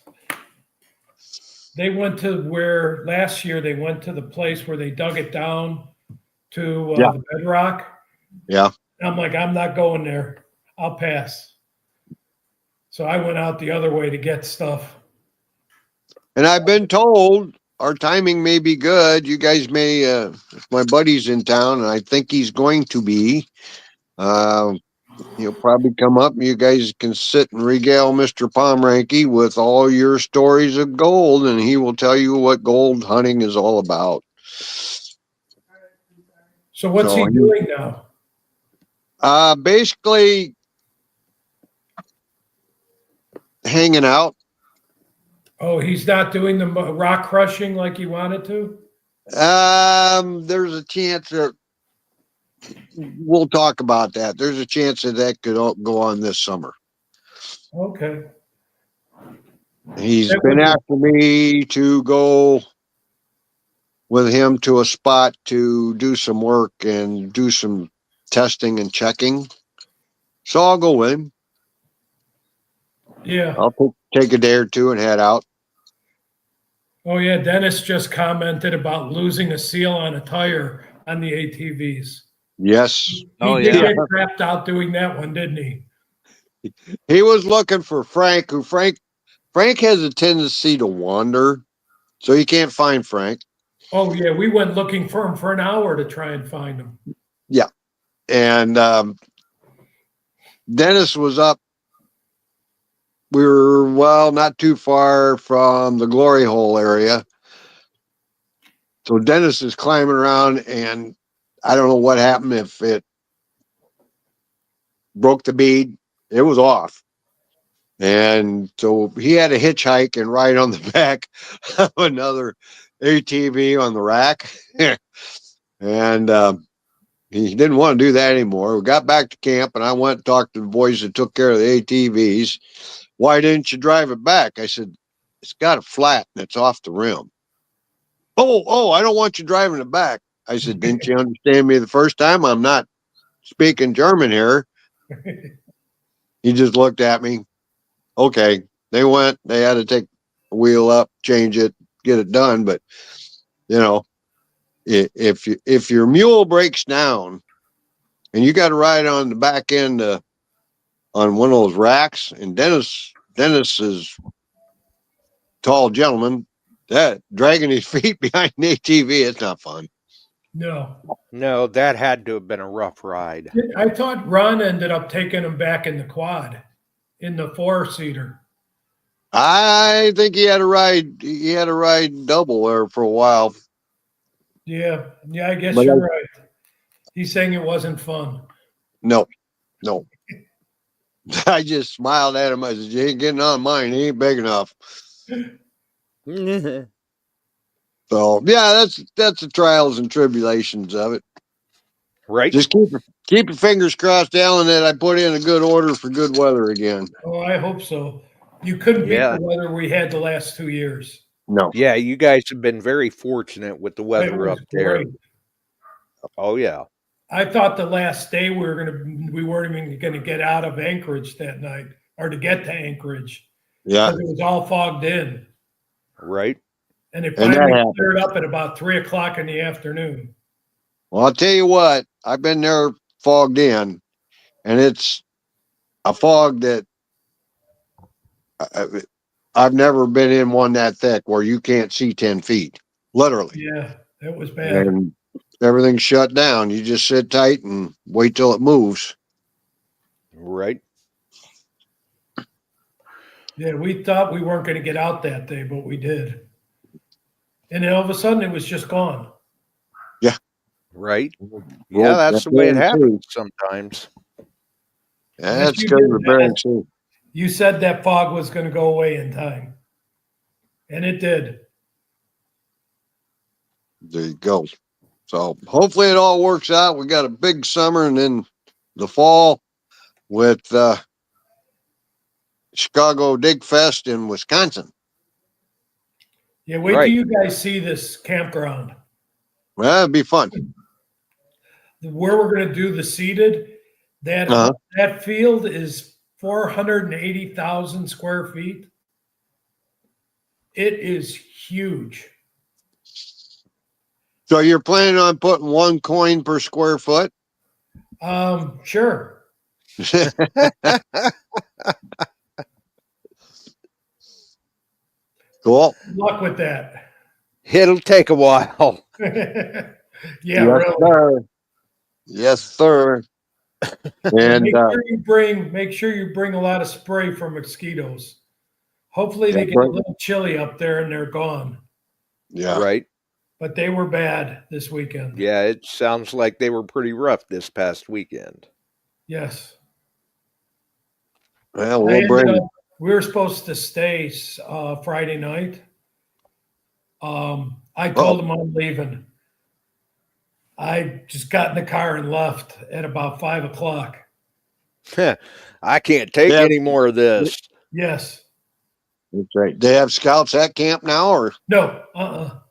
Speaker 7: They went to last year they went to the place where they dug it down to the bedrock.
Speaker 6: Yeah.
Speaker 7: I'm like, I'm not going there. I'll pass. So I went out the other way to get stuff.
Speaker 6: And I've been told our timing may be good. You guys may, if my buddy's in town, and I think he's going to be, he'll probably come up and you guys can sit and regale Mr. Pomranky with all your stories of gold, and he will tell you what gold hunting is all about.
Speaker 7: So what's he doing now?
Speaker 6: Basically hanging out.
Speaker 7: Oh, he's not doing the rock crushing like he wanted to?
Speaker 6: There's a chance that we'll talk about that. There's a chance that that could go on this summer.
Speaker 7: Okay.
Speaker 6: He's been after me to go with him to a spot to do some work and do some testing and checking. So I'll go with him.
Speaker 7: Yeah.
Speaker 6: I'll take a day or two and head out.
Speaker 7: Oh, yeah. Dennis just commented about losing a seal on a tire on the ATVs.
Speaker 6: Yes.
Speaker 7: He did get trapped out doing that one, didn't he?
Speaker 6: He was looking for Frank, who Frank has a tendency to wander, so you can't find Frank.
Speaker 7: Oh, yeah. We went looking for him for an hour to try and find him.
Speaker 6: Yeah. And Dennis was up. We were, well, not too far from the Glory Hole area. So Dennis is climbing around, and I don't know what happened, if it broke the bead. It was off. And so he had to hitchhike and ride on the back of another ATV on the rack. And he didn't want to do that anymore. We got back to camp, and I went and talked to the boys that took care of the ATVs. Why didn't you drive it back? I said, it's got a flat and it's off the rim. Oh, I don't want you driving it back. I said, didn't you understand me the first time? I'm not speaking German here. He just looked at me. Okay. They went, they had to take the wheel up, change it, get it done. But, you know, if your mule breaks down and you got to ride on the back end on one of those racks, and Dennis is tall gentleman, that dragging his feet behind an ATV, it's not fun.
Speaker 8: No, that had to have been a rough ride.
Speaker 7: I thought Ron ended up taking him back in the quad, in the 4-seater.
Speaker 6: I think he had to ride double there for a while.
Speaker 7: Yeah, I guess you're right. He's saying it wasn't fun.
Speaker 6: No. I just smiled at him. I said, you ain't getting on mine. He ain't big enough. So yeah, that's the trials and tribulations of it.
Speaker 8: Right.
Speaker 6: Just keep your fingers crossed, Alan, that I put in a good order for good weather again.
Speaker 7: Oh, I hope so. You couldn't beat the weather we had the last 2 years.
Speaker 6: No.
Speaker 8: Yeah, you guys have been very fortunate with the weather up there.
Speaker 7: Great.
Speaker 8: Oh yeah.
Speaker 7: I thought the last day we weren't even going to get out of Anchorage that night, or to get to Anchorage.
Speaker 6: Yeah.
Speaker 7: Because it was all fogged in.
Speaker 8: Right.
Speaker 7: And it finally cleared up at about 3 o'clock in the afternoon.
Speaker 6: Well, I'll tell you what, I've been there fogged in, and it's a fog that I've never been in one that thick where you can't see 10 feet, literally.
Speaker 7: Yeah, it was bad.
Speaker 6: And everything's shut down. You just sit tight and wait till it moves.
Speaker 8: Right.
Speaker 7: Yeah, we thought we weren't going to get out that day, but we did. And then all of a sudden, it was just gone.
Speaker 6: Yeah.
Speaker 8: Right. Yeah, that's the way it happens sometimes.
Speaker 6: That's because of the Bering Sea.
Speaker 7: You said that fog was going to go away in time. And it did.
Speaker 6: There you go. So hopefully it all works out. We got a big summer, and then the fall with Chicago Dig Fest in Wisconsin.
Speaker 7: Yeah, wait till you guys see this campground.
Speaker 6: Well, it'd be fun.
Speaker 7: Where we're going to do the seated, that field is 480,000 square feet. It is huge.
Speaker 6: So you're planning on putting 1 coin per square foot?
Speaker 7: Sure.
Speaker 6: Cool.
Speaker 7: Good luck with that.
Speaker 8: It'll take a while.
Speaker 7: Yeah,
Speaker 6: Yes,
Speaker 7: really.
Speaker 6: sir. Yes, sir.
Speaker 7: And
Speaker 6: And
Speaker 7: make sure you bring a lot of spray for mosquitoes. Hopefully
Speaker 6: yeah,
Speaker 7: they get a little chilly up there and they're gone.
Speaker 6: yeah.
Speaker 8: Right?
Speaker 7: But they were bad this weekend.
Speaker 8: Yeah, it sounds like they were pretty rough this past weekend.
Speaker 7: Yes.
Speaker 6: Well, we'll bring.
Speaker 7: We were supposed to stay Friday night. I told them I'm leaving. I just got in the car and left at about 5 o'clock.
Speaker 8: I can't take any more of this.
Speaker 7: Yes.
Speaker 6: That's right. They have scouts at camp now, or
Speaker 7: No.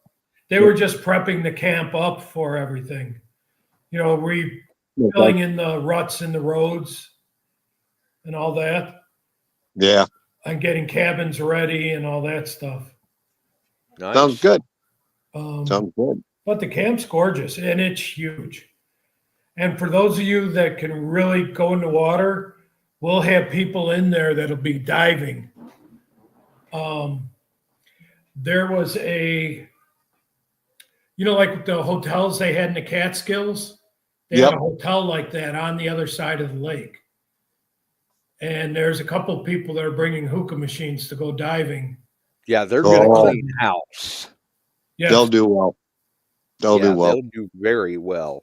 Speaker 7: They were just prepping the camp up for everything. You know, filling in the ruts in the roads and all that.
Speaker 6: Yeah.
Speaker 7: And getting cabins ready and all that stuff.
Speaker 8: Nice.
Speaker 6: Sounds good.
Speaker 7: Sounds good. But the camp's gorgeous and it's huge. And for those of you that can really go in the water, we'll have people in there that'll be diving. There was like the hotels they had in the Catskills, they had a hotel like that on the other side of the lake. And there's a couple of people that are bringing hookah machines to go diving.
Speaker 8: Yeah, they're going to clean house.
Speaker 7: Yes.
Speaker 6: They'll do well. They'll do well.
Speaker 8: They'll do very well.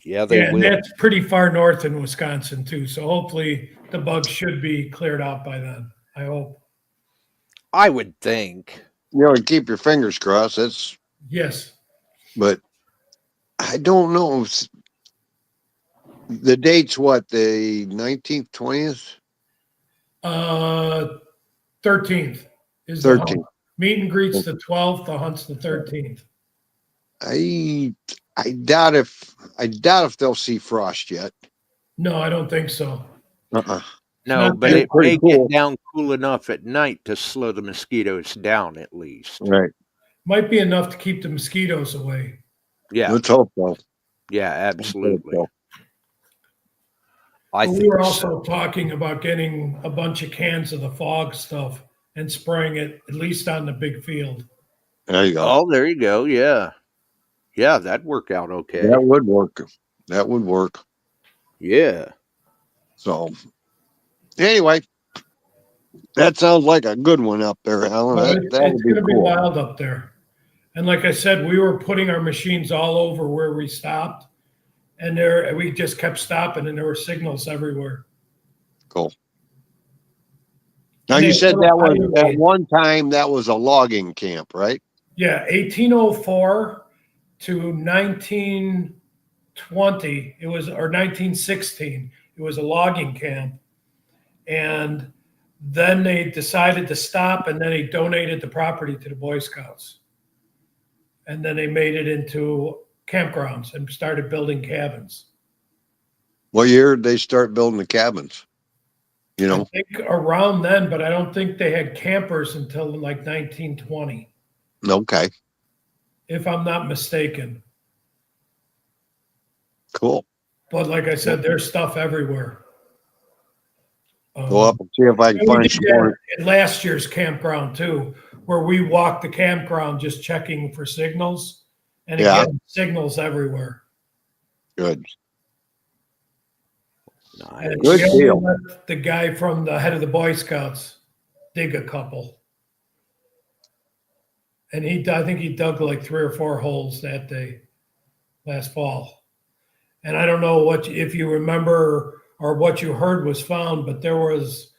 Speaker 8: Yeah, they will.
Speaker 7: And that's pretty far north in Wisconsin too. So hopefully the bugs should be cleared out by then. I hope.
Speaker 8: I would think.
Speaker 6: Keep your fingers crossed. That's
Speaker 7: yes.
Speaker 6: But I don't know. The date's what, the 19th, 20th?
Speaker 7: 13th is
Speaker 6: 13th.
Speaker 7: The meet and greets the 12th, the hunt's the 13th.
Speaker 6: I doubt if they'll see frost yet.
Speaker 7: No, I don't think so.
Speaker 8: No, but it may get down cool enough at night to slow the mosquitoes down at least.
Speaker 6: Right.
Speaker 7: Might be enough to keep the mosquitoes away.
Speaker 8: Yeah.
Speaker 6: Let's hope so.
Speaker 8: Yeah, absolutely.
Speaker 7: We were also talking about getting a bunch of cans of the fog stuff and spraying it at least on the big field.
Speaker 6: There you go.
Speaker 8: Oh, there you go. Yeah. Yeah, that'd work out okay.
Speaker 6: That would work. That would work.
Speaker 8: Yeah.
Speaker 6: So, anyway, that sounds like a good one up there, Alan.
Speaker 7: It's going to be wild up there. And like I said, we were putting our machines all over where we stopped. And we just kept stopping, and there were signals everywhere.
Speaker 6: Cool. Now, you said that was at one time that was a logging camp, right?
Speaker 7: Yeah, 1804 to 1920. It was, or 1916. It was a logging camp, and then they decided to stop, and then they donated the property to the Boy Scouts, and then they made it into campgrounds and started building cabins.
Speaker 6: What year did they start building the cabins?
Speaker 7: I think around then, but I don't think they had campers until like 1920.
Speaker 6: Okay.
Speaker 7: If I'm not mistaken.
Speaker 6: Cool.
Speaker 7: But like I said, there's stuff everywhere.
Speaker 6: Go up and see if I can find some more.
Speaker 7: At last year's campground too, where we walked the campground just checking for signals. And again, signals everywhere.
Speaker 6: Good.
Speaker 7: Nice.
Speaker 6: Good deal.
Speaker 7: Let the guy from the head of the Boy Scouts dig a couple. And I think he dug like 3 or 4 holes that day, last fall. And I don't know if you remember or what you heard was found, but there was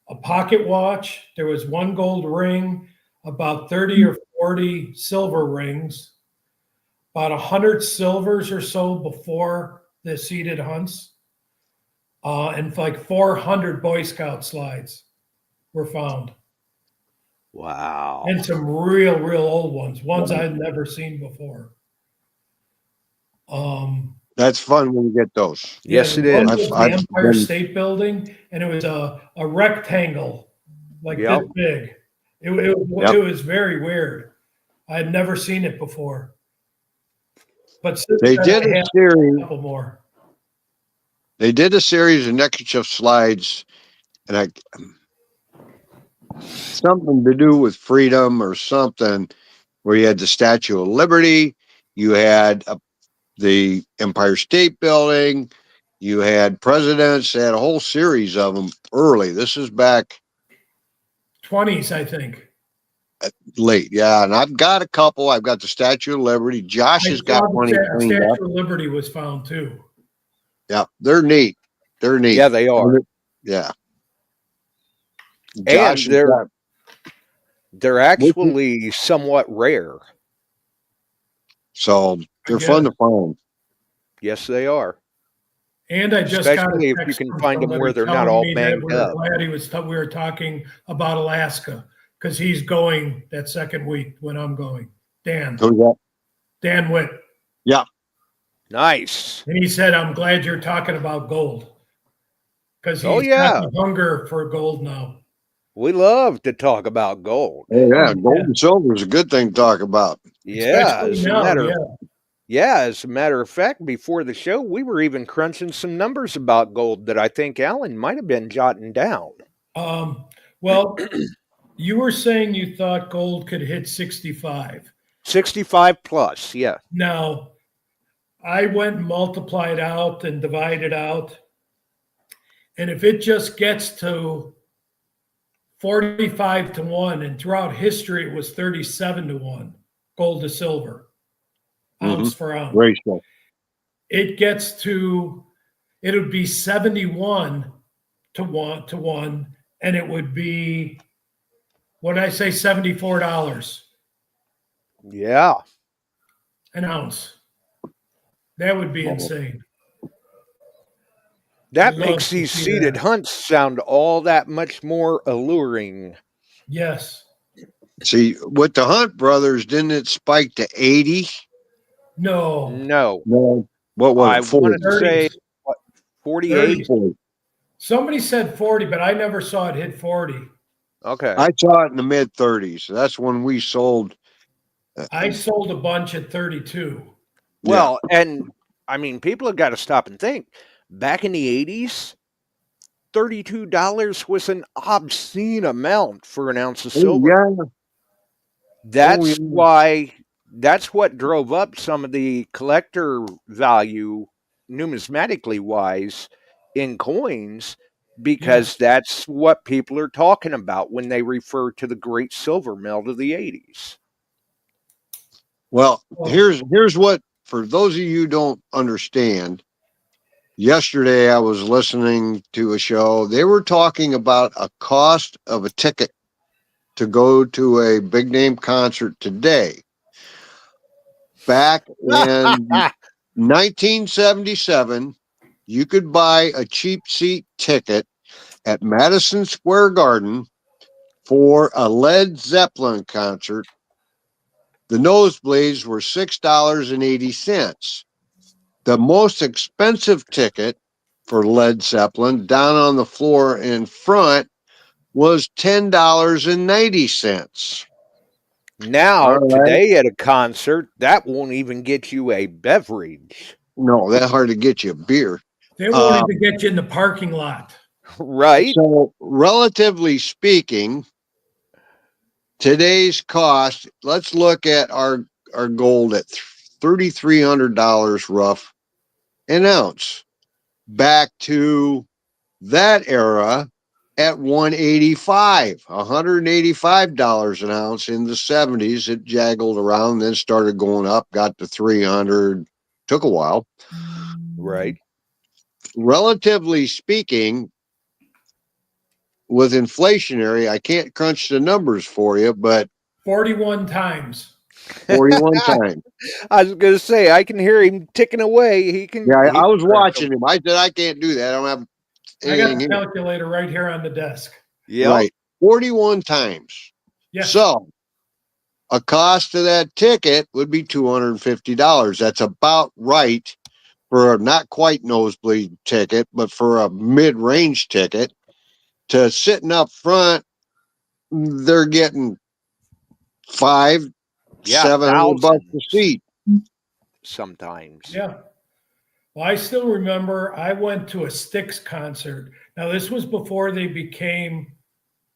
Speaker 7: a pocket watch. There was 1 gold ring, about 30 or 40 silver rings, about 100 silvers or so before the seeded hunts, and like 400 Boy Scout slides were found.
Speaker 8: Wow.
Speaker 7: And some real old ones I had never seen before.
Speaker 6: That's fun when you get those.
Speaker 8: Yes, it is.
Speaker 7: The Empire State Building, and it was a rectangle like this big. It was very weird. I had never seen it before. But
Speaker 6: they did a series.
Speaker 7: A couple more.
Speaker 6: They did a series of neckerchief slides, and something to do with freedom or something, where you had the Statue of Liberty, you had the Empire State Building, you had presidents, they had a whole series of them early. This is back
Speaker 7: 20s, I think.
Speaker 6: late, yeah. And I've got a couple. I've got the Statue of Liberty. Josh
Speaker 7: I
Speaker 6: has
Speaker 7: saw
Speaker 6: got
Speaker 7: the
Speaker 6: one he cleaned up.
Speaker 7: Statue of Liberty was found too.
Speaker 6: Yeah, they're neat. They're neat.
Speaker 8: Yeah, they are.
Speaker 6: Yeah.
Speaker 8: And
Speaker 6: Josh has got,
Speaker 8: they're actually somewhat rare.
Speaker 6: so they're fun to find.
Speaker 8: Yes, they are.
Speaker 7: And I just
Speaker 8: Especially
Speaker 7: got a
Speaker 8: if you
Speaker 7: text
Speaker 8: can
Speaker 7: from
Speaker 8: find them
Speaker 7: somebody
Speaker 8: where they're not
Speaker 7: telling
Speaker 8: all
Speaker 7: me that
Speaker 8: banged
Speaker 7: we were
Speaker 8: up.
Speaker 7: glad we were talking about Alaska because he's going that second week when I'm going. Dan.
Speaker 6: Who's that?
Speaker 7: Dan Witt.
Speaker 6: Yeah.
Speaker 8: Nice.
Speaker 7: And he said, I'm glad you're talking about gold because he's
Speaker 8: yeah.
Speaker 7: got the hunger for gold now.
Speaker 8: We love to talk about gold.
Speaker 6: Oh, yeah. Gold and silver is a good thing to talk about.
Speaker 8: Yeah.
Speaker 7: Now,
Speaker 8: As a matter of fact, before the show, we were even crunching some numbers about gold that I think Alan might have been jotting down.
Speaker 7: Well, you were saying you thought gold could hit 65.
Speaker 8: 65 plus, yeah.
Speaker 7: Now, I went and multiplied out and divided out. And if it just gets to 45 to 1, and throughout history it was 37 to 1, gold to silver, ounce for ounce.
Speaker 6: Ratio.
Speaker 7: It gets to, it would be 71 to 1, and it would be, what did I say, $74
Speaker 8: Yeah.
Speaker 7: an ounce. That would be insane.
Speaker 8: That makes these seated hunts sound all that much more alluring.
Speaker 7: Yes.
Speaker 6: See, with the Hunt brothers, didn't it spike to 80?
Speaker 7: No.
Speaker 6: No. What was it? 40?
Speaker 8: I want to say 48.
Speaker 6: 40.
Speaker 7: Somebody said 40, but I never saw it hit 40.
Speaker 8: Okay.
Speaker 6: I saw it in the mid 30s. That's when we sold.
Speaker 7: I sold a bunch at 32.
Speaker 8: Well, and I mean, people have got to stop and think. Back in the 80s, $32 was an obscene amount for an ounce of silver.
Speaker 6: Yeah.
Speaker 8: That's what drove up some of the collector value, numismatically wise, in coins, because that's what people are talking about when they refer to the great silver melt of the 80s.
Speaker 6: Well, here's what, for those of you who don't understand, yesterday I was listening to a show. They were talking about a cost of a ticket to go to a big name concert today. Back in 1977, you could buy a cheap seat ticket at Madison Square Garden for a Led Zeppelin concert. The nosebleeds were $6.80. The most expensive ticket for Led Zeppelin down on the floor in front was $10.90.
Speaker 8: Now, today at a concert, that won't even get you a beverage.
Speaker 6: No, that hard to get you a beer.
Speaker 7: They won't even get you in the parking lot.
Speaker 8: Right.
Speaker 6: So, relatively speaking, today's cost, let's look at our gold at $3,300 rough an ounce. Back to that era at $185 an ounce in the 70s. It jaggled around, then started going up, got to 300, took a while.
Speaker 8: Right.
Speaker 6: Relatively speaking, with inflationary, I can't crunch the numbers for you, but
Speaker 7: 41 times.
Speaker 6: 41 times.
Speaker 8: I was going to say, I can hear him ticking away. He can.
Speaker 6: Yeah, I was watching him. I said, I can't do that. I don't have anything.
Speaker 7: I got the calculator right here on the desk.
Speaker 8: Yeah.
Speaker 6: Right. 41 times.
Speaker 7: Yes.
Speaker 6: So a cost of that ticket would be $250. That's about right for a not quite nosebleed ticket, but for a mid-range ticket. To sitting up front, they're getting $700 a seat.
Speaker 8: Sometimes.
Speaker 7: Yeah. Well, I still remember I went to a Styx concert. Now, this was before they became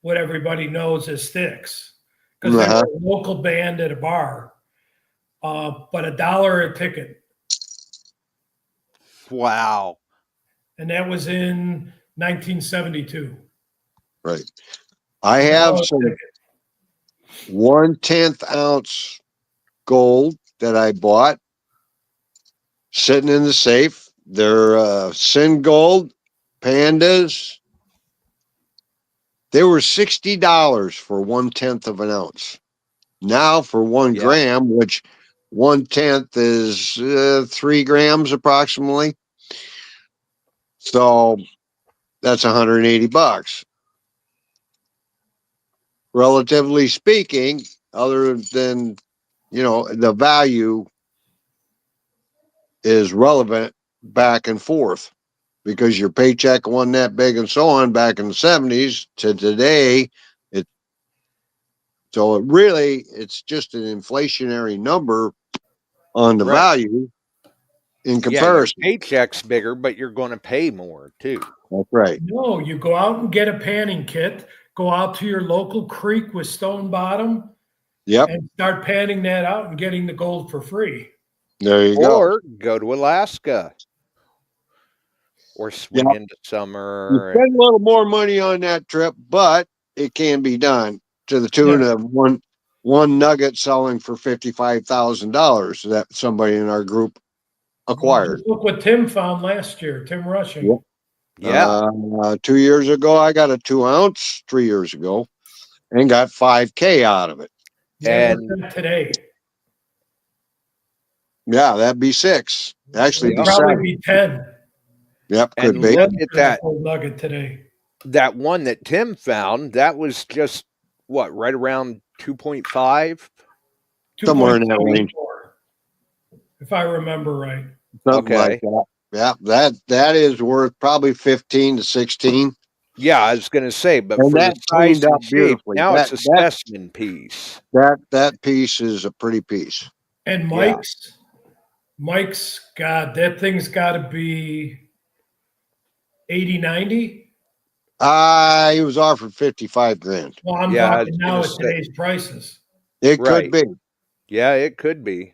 Speaker 7: what everybody knows as sticks, because they
Speaker 6: Uh-huh.
Speaker 7: were a local band at a bar. But $1 a ticket,
Speaker 8: Wow.
Speaker 7: and that was in 1972.
Speaker 6: Right. I
Speaker 7: $1
Speaker 6: have
Speaker 7: a
Speaker 6: some
Speaker 7: ticket.
Speaker 6: 1/10 ounce gold that I bought sitting in the safe. They're Sin Gold Pandas. They were $60 for 1/10 of an ounce. Now for 1 gram, which 1/10 is 3 grams approximately. So that's $180. Relatively speaking, other than, the value is relevant back and forth because your paycheck wasn't that big and so on back in the 70s to today. It's just an inflationary number on the
Speaker 8: Right.
Speaker 6: value in
Speaker 8: Yeah, your
Speaker 6: comparison.
Speaker 8: paycheck's bigger, but you're going to pay more too.
Speaker 6: That's right.
Speaker 7: No, you go out and get a panning kit, go out to your local creek with stone bottom,
Speaker 6: Yep.
Speaker 7: and start panning that out and getting the gold for free.
Speaker 6: There you go.
Speaker 8: Or go to Alaska. Or swing into
Speaker 6: You
Speaker 8: summer.
Speaker 6: spend a little more money on that trip, but it can be done to the tune of one nugget selling for $55,000 that somebody in our group acquired.
Speaker 7: Look what Tim found last year, Tim Rushing.
Speaker 6: Yep.
Speaker 8: Yeah.
Speaker 6: 2 years ago, I got a 2 ounce, 3 years ago, and got $5K out of it.
Speaker 7: Yeah,
Speaker 8: And-
Speaker 7: what's that today?
Speaker 6: Yeah, that'd be 6. Actually,
Speaker 7: It'd
Speaker 6: be
Speaker 7: probably
Speaker 6: 7.
Speaker 7: be 10.
Speaker 6: Yep,
Speaker 8: And
Speaker 6: could be.
Speaker 8: look at that.
Speaker 7: Gold nugget today.
Speaker 8: That one that Tim found, that was just what, right around 2.5?
Speaker 6: Somewhere in that range.
Speaker 7: 2.74, if I remember right.
Speaker 6: Something like that. Yeah, that is worth probably 15 to 16.
Speaker 8: Yeah, I was going to say, but
Speaker 6: And
Speaker 8: for the
Speaker 6: that
Speaker 8: size
Speaker 6: cleaned up
Speaker 8: and shape,
Speaker 6: beautifully.
Speaker 8: now it's a
Speaker 6: That-
Speaker 8: specimen piece.
Speaker 6: That piece is a pretty piece.
Speaker 7: And Mike's, God, that thing's got to be 80, 90.
Speaker 6: He was offered 55 grand.
Speaker 7: Well, I'm
Speaker 8: Yeah, I
Speaker 7: talking
Speaker 8: was
Speaker 7: now
Speaker 8: gonna
Speaker 7: at
Speaker 8: say.
Speaker 7: today's prices.
Speaker 6: It
Speaker 8: Right.
Speaker 6: could be.
Speaker 8: Yeah, it could be.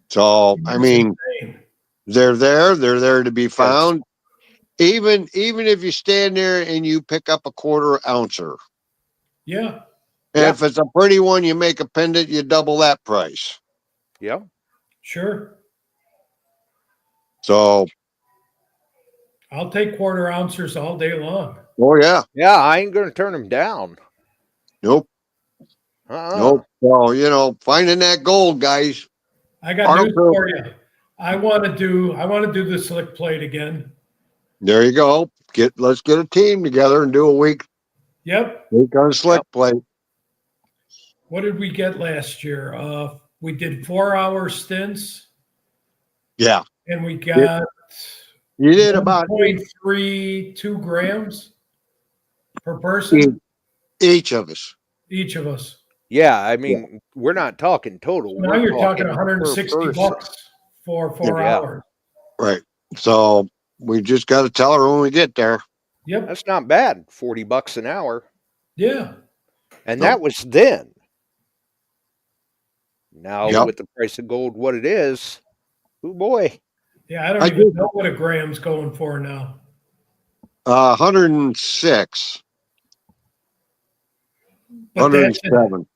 Speaker 6: So, I mean,
Speaker 7: Insane.
Speaker 6: they're there to be found. Even if you stand there and you pick up a 1/4 ouncer.
Speaker 7: Yeah,
Speaker 6: And
Speaker 8: Yeah.
Speaker 6: if it's a pretty one, you make a pendant, you double that price.
Speaker 8: Yeah.
Speaker 7: sure.
Speaker 6: So,
Speaker 7: I'll take 1/4 ounces all day long.
Speaker 6: oh yeah.
Speaker 8: Yeah, I ain't going to turn them down.
Speaker 6: Nope.
Speaker 8: Uh-uh.
Speaker 6: So, finding that gold, guys.
Speaker 7: I got news for you. I want to do the slick plate again.
Speaker 6: There you go. Let's get a team together and do a week
Speaker 7: Yep.
Speaker 6: on slick plate.
Speaker 7: What did we get last year? We did 4-hour stints,
Speaker 6: Yeah.
Speaker 7: and we got
Speaker 6: You did about
Speaker 7: 1.32 grams per person,
Speaker 6: each of us.
Speaker 7: each of us.
Speaker 8: Yeah, I mean, we're not talking total.
Speaker 7: So now
Speaker 8: we're
Speaker 7: you're talking
Speaker 8: per
Speaker 7: 160
Speaker 8: person.
Speaker 7: bucks for 4
Speaker 8: Yeah.
Speaker 7: hours.
Speaker 6: Right. So we just got to tell her when we get there.
Speaker 7: Yep.
Speaker 8: That's not bad. $40 an hour.
Speaker 7: Yeah.
Speaker 8: And
Speaker 6: No.
Speaker 8: that was then. Now
Speaker 6: Yep.
Speaker 8: with the price of gold what it is, oh boy.
Speaker 7: Yeah. I don't
Speaker 6: I
Speaker 7: even
Speaker 6: did-
Speaker 7: know what a gram's going for now.
Speaker 6: 106,
Speaker 7: But that's
Speaker 6: 107.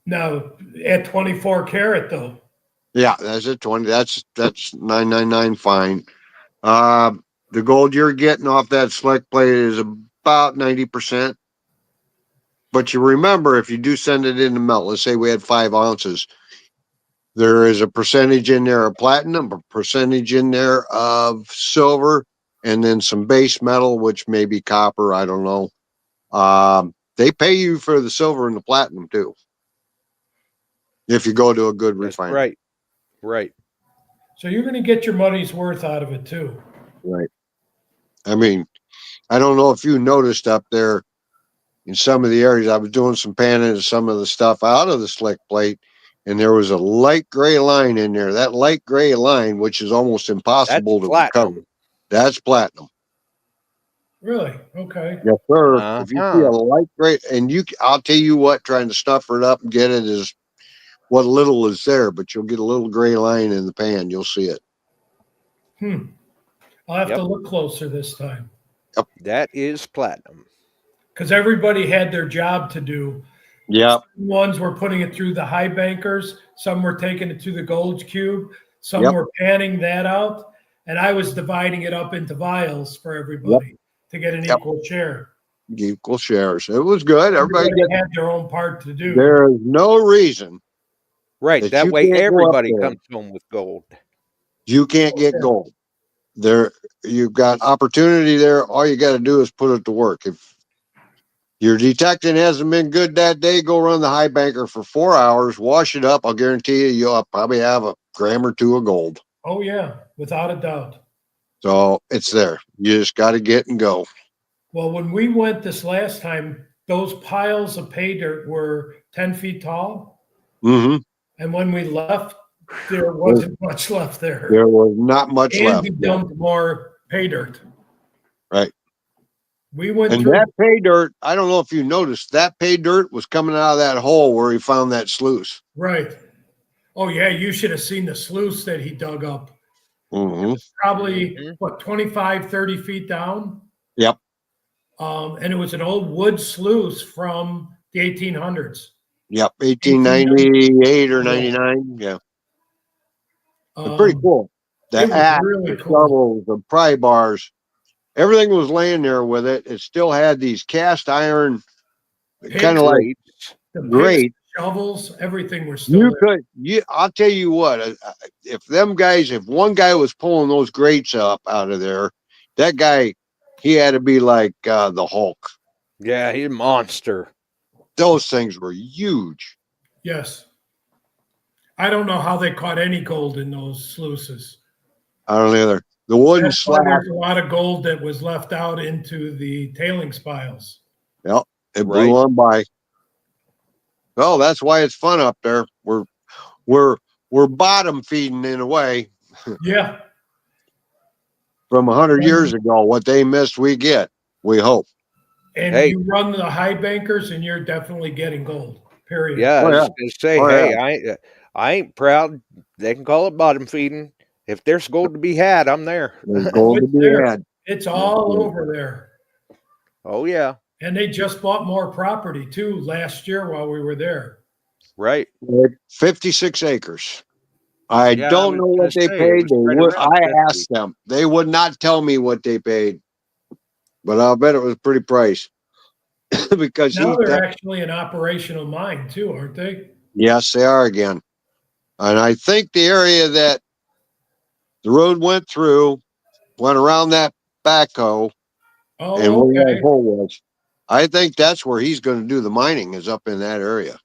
Speaker 7: no at 24 karat though.
Speaker 6: Yeah, that's it. 20. That's 999 fine. The gold you're getting off that slick plate is about 90%. But you remember, if you do send it in the melt, let's say we had 5 ounces, there is a percentage in there of platinum, a percentage in there of silver, and then some base metal, which may be copper. I don't know. They pay you for the silver and the platinum too, if you go to a good
Speaker 8: That's
Speaker 6: refinery.
Speaker 8: right. Right.
Speaker 7: So you're going to get your money's worth out of it too.
Speaker 6: Right. I mean, I don't know if you noticed up there in some of the areas. I was doing some panning of some of the stuff out of the slick plate, and there was a light gray line in there. That light gray line, which is almost impossible
Speaker 8: That's
Speaker 6: to recover.
Speaker 8: platinum.
Speaker 6: That's platinum.
Speaker 7: Really? Okay.
Speaker 6: Yes, sir. If you see a
Speaker 8: Uh-huh.
Speaker 6: light gray, and I'll tell you what, trying to stuff it up and get it is what little is there, but you'll get a little gray line in the pan. You'll see it.
Speaker 7: I'll have
Speaker 8: Yep.
Speaker 7: to look closer this time
Speaker 8: That is platinum.
Speaker 7: because everybody had their job to do.
Speaker 6: Yep.
Speaker 7: Some ones were putting it through the high bankers, some were taking it to the gold cube, some
Speaker 6: Yep.
Speaker 7: were panning that out, and I was dividing it up into vials for everybody to get an
Speaker 6: Yep.
Speaker 7: equal share.
Speaker 6: Equal shares. It was good. Everybody
Speaker 7: Had their own part to do.
Speaker 6: There is no reason
Speaker 8: Right.
Speaker 6: that
Speaker 8: That
Speaker 6: you
Speaker 8: way
Speaker 6: can't go up
Speaker 8: everybody
Speaker 6: there.
Speaker 8: comes home with gold.
Speaker 6: You can't get gold. There, you've got opportunity there. All you got to do is put it to work. If your detecting hasn't been good that day, go run the high banker for 4 hours, wash it up. I'll guarantee you'll probably have a gram or two of gold.
Speaker 7: Oh yeah, without a doubt.
Speaker 6: So it's there. You just got to get and go.
Speaker 7: Well, when we went this last time, those piles of pay dirt were 10 feet tall.
Speaker 6: Mm-hmm.
Speaker 7: And when we left, there wasn't much left there.
Speaker 6: There was not much
Speaker 7: And
Speaker 6: left.
Speaker 7: we dumped more pay dirt.
Speaker 6: Right.
Speaker 7: We went
Speaker 6: And
Speaker 7: through
Speaker 6: that pay dirt, I don't know if you noticed, that pay dirt was coming out of that hole where he found that sluice.
Speaker 7: right. Oh yeah, you should have seen the sluice that he dug up.
Speaker 6: Mm-hmm.
Speaker 7: Probably what 25, 30 feet down.
Speaker 6: Yep.
Speaker 7: And it was an old wood sluice from the 1800s.
Speaker 6: Yep. 1898 or 99. Yeah. It's pretty cool. The
Speaker 7: It was
Speaker 6: axe,
Speaker 7: really
Speaker 6: the
Speaker 7: cool.
Speaker 6: shovels, the pry bars, everything was laying there with it. It still had these cast iron, kind of like
Speaker 7: The picks,
Speaker 6: grate.
Speaker 7: shovels, everything was still
Speaker 6: You
Speaker 7: there.
Speaker 6: could, I'll tell you what, if one guy was pulling those grates up out of there, that guy, he had to be like the Hulk.
Speaker 8: Yeah, he's a monster.
Speaker 6: Those things were huge.
Speaker 7: Yes. I don't know how they caught any gold in those sluices.
Speaker 6: I don't either. The wooden
Speaker 7: That's why
Speaker 6: slab.
Speaker 7: there's a lot of gold that was left out into the tailings piles.
Speaker 6: Yep. It blew on by. Well, that's why it's fun up there. We're bottom feeding in a way.
Speaker 7: Yeah.
Speaker 6: From 100 years ago, what they missed, we get. We hope.
Speaker 7: And you run the high bankers, and you're definitely getting gold. Period.
Speaker 8: Yeah, I was gonna say, I ain't proud. They can call it bottom feeding. If there's gold to be had, I'm there.
Speaker 6: There's gold to be had.
Speaker 7: It's all over there.
Speaker 8: Oh yeah.
Speaker 7: And they just bought more property too last year while we were there.
Speaker 8: Right.
Speaker 6: 56 acres. I
Speaker 8: Yeah,
Speaker 6: don't know what they paid. I asked them. They would not tell me what they paid. But I'll bet it was pretty priced. Because
Speaker 7: now they're actually an operational mine too, aren't they?
Speaker 6: Yes, they are again. And I think the area that the road went through went around that backhoe. And where that hole was. I think that's where he's going to do the mining, is up in that area.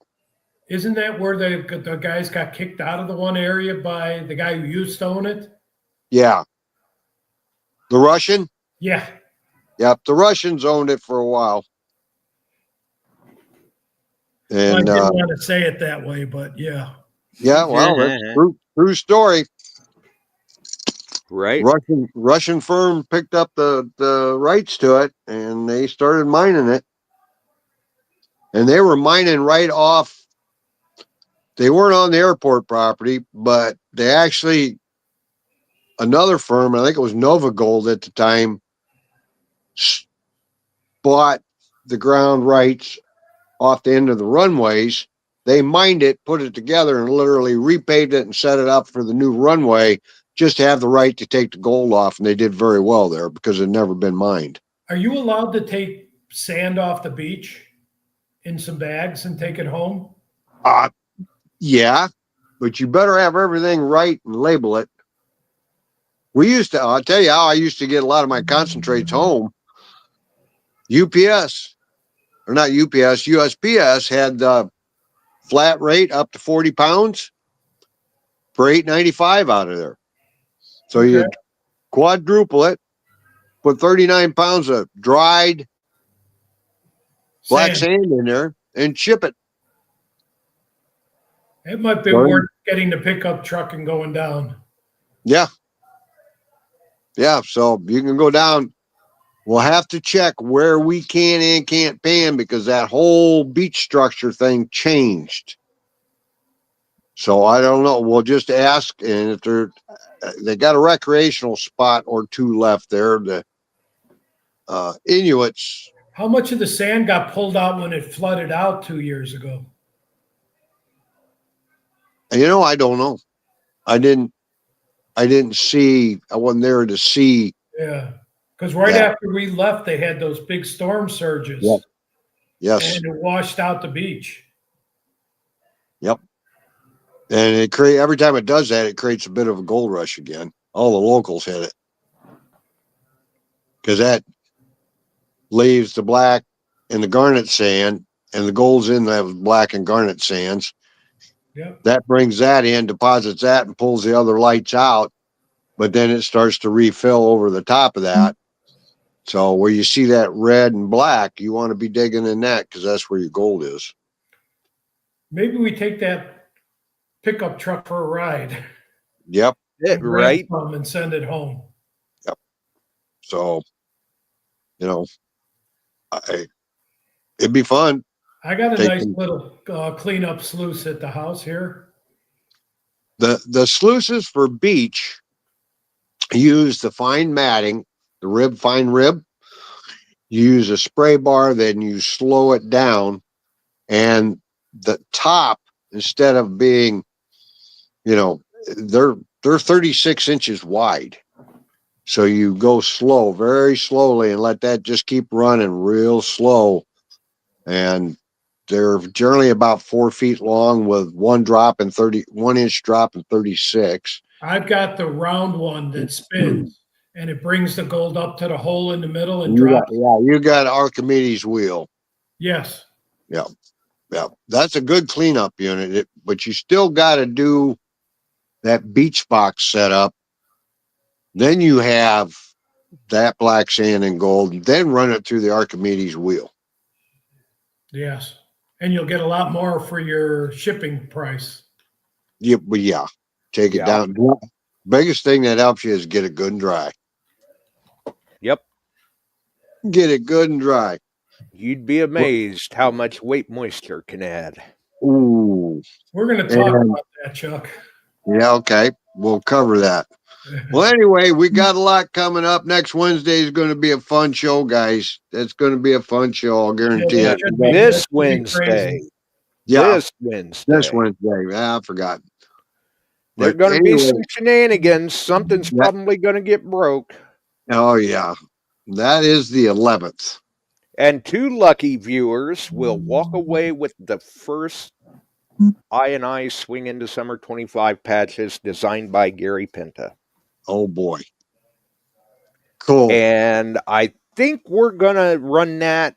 Speaker 7: Isn't that where the guys got kicked out of the one area by the guy who used to own it?
Speaker 6: Yeah. The Russian?
Speaker 7: Yeah.
Speaker 6: Yep. The Russians owned it for a while. And
Speaker 7: I didn't want to say it that way, but yeah.
Speaker 6: Yeah, well, that's true story.
Speaker 8: Right.
Speaker 6: Russian firm picked up the rights to it, and they started mining it. And they were mining right off. They weren't on the airport property, but they actually, another firm, I think it was Nova Gold at the time, bought the ground rights off the end of the runways. They mined it, put it together, and literally repaved it and set it up for the new runway just to have the right to take the gold off. And they did very well there because it had never been mined.
Speaker 7: Are you allowed to take sand off the beach in some bags and take it home?
Speaker 6: Yeah, but you better have everything right and label it. We used to, I'll tell you how I used to get a lot of my concentrates home. UPS, or not UPS, USPS had the flat rate up to 40 pounds for $8.95 out of there. So you quadruple it, put 39 pounds of dried black sand in there, and ship it.
Speaker 7: It might be worth getting the pickup truck and going down.
Speaker 6: Yeah. Yeah, so you can go down. We'll have to check where we can and can't pan because that whole beach structure thing changed. So I don't know. We'll just ask, and if they got a recreational spot or two left there. The Inuits.
Speaker 7: How much of the sand got pulled out when it flooded out 2 years ago?
Speaker 6: I don't know. I didn't see. I wasn't there to see.
Speaker 7: Yeah, because right after we left, they had those big storm surges.
Speaker 6: Yep. Yes.
Speaker 7: And it washed out the beach.
Speaker 6: Yep. And every time it does that, it creates a bit of a gold rush again. All the locals hit it because that leaves the black and the garnet sand, and the gold's in the black and garnet sands.
Speaker 7: Yep.
Speaker 6: That brings that in, deposits that, and pulls the other lights out. But then it starts to refill over the top of that. So where you see that red and black, you want to be digging in that because that's where your gold is.
Speaker 7: Maybe we take that pickup truck for a ride.
Speaker 6: Yep.
Speaker 8: Right.
Speaker 7: And send it home.
Speaker 6: Yep. So, it'd be fun.
Speaker 7: I got a nice little cleanup sluice at the house here.
Speaker 6: The sluices for beach use the fine matting, the fine rib. You use a spray bar, then you slow it down, and the top, instead of being, they're 36 inches wide. So you go slow, very slowly, and let that just keep running real slow. And they're generally about 4 feet long with 1 inch drop in 36.
Speaker 7: I've got the round one that spins and it brings the gold up to the hole in the middle and drops.
Speaker 6: Yeah, you got Archimedes wheel.
Speaker 7: Yes.
Speaker 6: Yeah. Yeah. That's a good cleanup unit, but you still got to do that beach box setup. Then you have that black sand and gold, then run it through the Archimedes wheel.
Speaker 7: Yes. And you'll get a lot more for your shipping price.
Speaker 6: Yeah, but take it down. Biggest thing that helps you is get it good and dry.
Speaker 8: Yep.
Speaker 6: Get it good and dry.
Speaker 8: You'd be amazed how much weight moisture can add.
Speaker 6: Ooh.
Speaker 7: We're going to talk about that, Chuck.
Speaker 6: Yeah, okay. We'll cover that. Well, anyway, we got a lot coming up. Next Wednesday is going to be a fun show, guys. It's going to be a fun show. I'll guarantee it.
Speaker 8: This Wednesday.
Speaker 6: Yeah.
Speaker 8: This Wednesday.
Speaker 6: This Wednesday. I forgot.
Speaker 8: There are going to be some shenanigans. Something's probably going to get broke.
Speaker 6: Oh, yeah. That is the 11th.
Speaker 8: And 2 lucky viewers will walk away with the first I Swing into Summer 25 patches designed by Gary Pinta.
Speaker 6: Oh, boy. Cool.
Speaker 8: And I think we're going to run that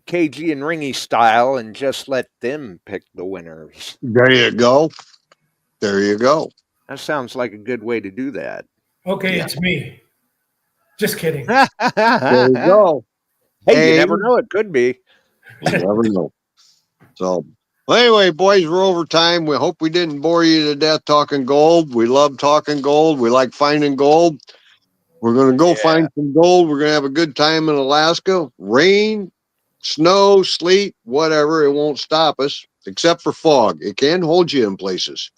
Speaker 8: KG and Ringy style and just let them pick the winners.
Speaker 6: There you go. There you go.
Speaker 8: That sounds like a good way to do that.
Speaker 7: Okay, it's me. Just kidding.
Speaker 6: There you go.
Speaker 8: Hey, you never know. It could be.
Speaker 6: You never know. So, well, anyway, boys, we're over time. We hope we didn't bore you to death talking gold. We love talking gold. We like finding gold. We're going to go find some gold. We're going to have a good time in Alaska. Rain, snow, sleet, whatever. It won't stop us, except for fog. It can hold you in places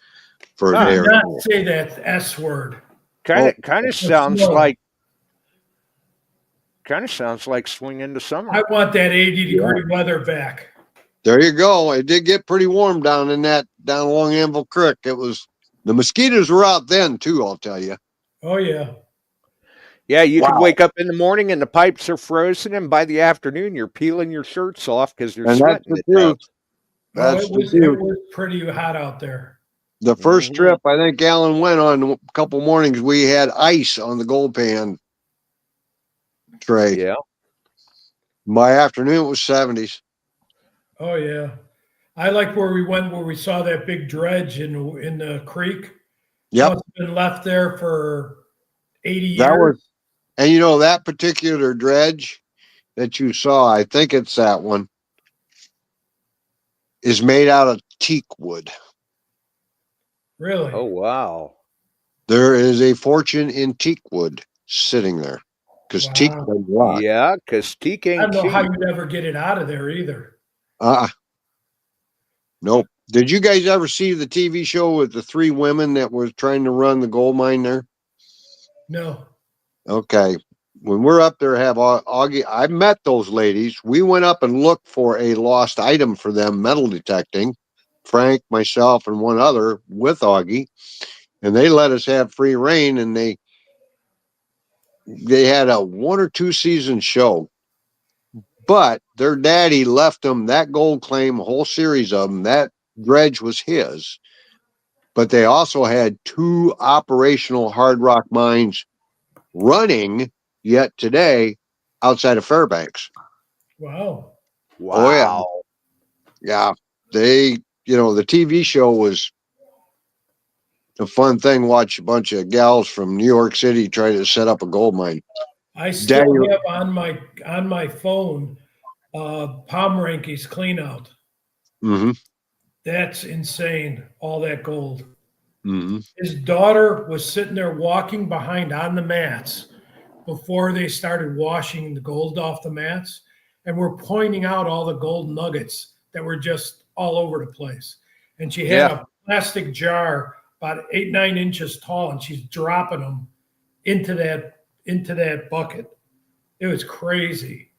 Speaker 6: for a day or
Speaker 7: not
Speaker 6: two.
Speaker 7: say that S word.
Speaker 8: Kind of sounds like Swing into Summer.
Speaker 7: I want that 80-degree weather back.
Speaker 6: There you go. It did get pretty warm down along Anvil Creek. The mosquitoes were out then too, I'll tell you.
Speaker 7: Oh, yeah.
Speaker 8: Yeah, you could wake up in the morning and the pipes are frozen, and by the afternoon you're peeling your shirts off because you're sweating.
Speaker 6: It
Speaker 7: was pretty hot out there.
Speaker 6: The first trip I think Alan went on, a couple mornings, we had ice on the gold pan tray.
Speaker 8: Yeah.
Speaker 6: By afternoon, it was 70s.
Speaker 7: Oh, yeah. I like where we went, where we saw that big dredge in the creek.
Speaker 6: Yep.
Speaker 7: Must have been left there for 80 years.
Speaker 6: And that particular dredge that you saw, I think it's that one, is made out of teak wood.
Speaker 7: Really?
Speaker 8: Oh, wow.
Speaker 6: There is a fortune in teak wood sitting there. because teak
Speaker 7: Wow.
Speaker 6: doesn't rot.
Speaker 8: Yeah, because teak
Speaker 7: I
Speaker 8: ain't
Speaker 7: don't know how
Speaker 8: cheap.
Speaker 7: you'd ever get it out of there either.
Speaker 6: Nope. Did you guys ever see the TV show with the three women that was trying to run the gold mine there?
Speaker 7: No.
Speaker 6: Okay. When we're up there, have Augie. I met those ladies. We went up and looked for a lost item for them, metal detecting. Frank, myself, and one other with Augie, and they let us have free reign. And they had a 1 or 2 season show, but their daddy left them that gold claim, a whole series of them. That dredge was his, but they also had 2 operational hard rock mines running yet today outside of Fairbanks.
Speaker 7: Wow.
Speaker 6: Oh yeah,
Speaker 8: Wow.
Speaker 6: yeah. They, the TV show was a fun thing. Watch a bunch of gals from New York City try to set up a gold mine.
Speaker 7: I still
Speaker 6: Daddy,
Speaker 7: have on my phone Pomeranke's clean out.
Speaker 6: mm-hmm,
Speaker 7: That's insane. All that gold.
Speaker 6: mm-hmm.
Speaker 7: His daughter was sitting there walking behind on the mats before they started washing the gold off the mats, and we're pointing out all the gold nuggets that were just all over the place. And she had
Speaker 8: Yeah.
Speaker 7: a plastic jar about 8-9 inches tall, and she's dropping them into that bucket. It was crazy.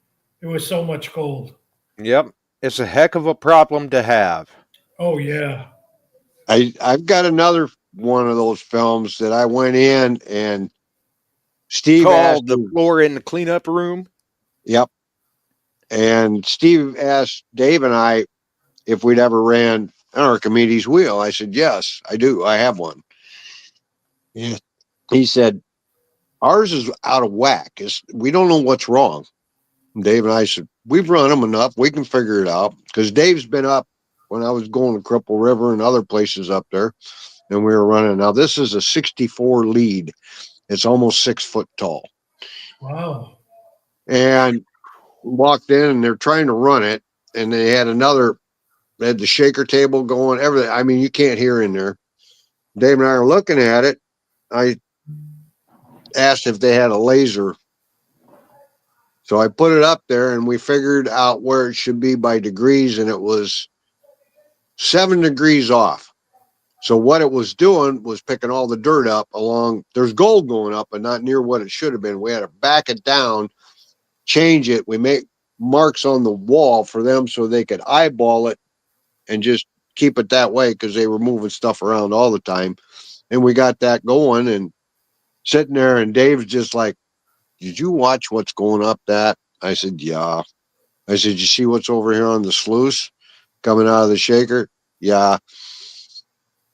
Speaker 7: It was so much gold.
Speaker 8: Yep. It's a heck of a problem to have.
Speaker 7: Oh yeah.
Speaker 6: I've got another one of those films that I went in and Steve asked
Speaker 8: Called the
Speaker 6: me,
Speaker 8: floor in the cleanup room.
Speaker 6: yep. And Steve asked Dave and I if we'd ever ran an Archimedes wheel. I said, yes, I do. I have one. Yeah. He said, ours is out of whack. We don't know what's wrong. And Dave and I said, we've run them enough. We can figure it out. Because Dave's been up when I was going to Cripple River and other places up there. And we were running. Now, this is a 64 lead. It's almost 6 foot tall.
Speaker 7: Wow.
Speaker 6: And walked in and they're trying to run it. And they had the shaker table going, everything. I mean, you can't hear in there. Dave and I are looking at it. I asked if they had a laser. So I put it up there and we figured out where it should be by degrees, and it was 7 degrees off. So what it was doing was picking all the dirt up along. There's gold going up, but not near what it should have been. We had to back it down, change it. We make marks on the wall for them so they could eyeball it and just keep it that way because they were moving stuff around all the time. And we got that going and sitting there, and Dave's just like, did you watch what's going up that? I said, yeah. I said, you see what's over here on the sluice coming out of the shaker? Yeah.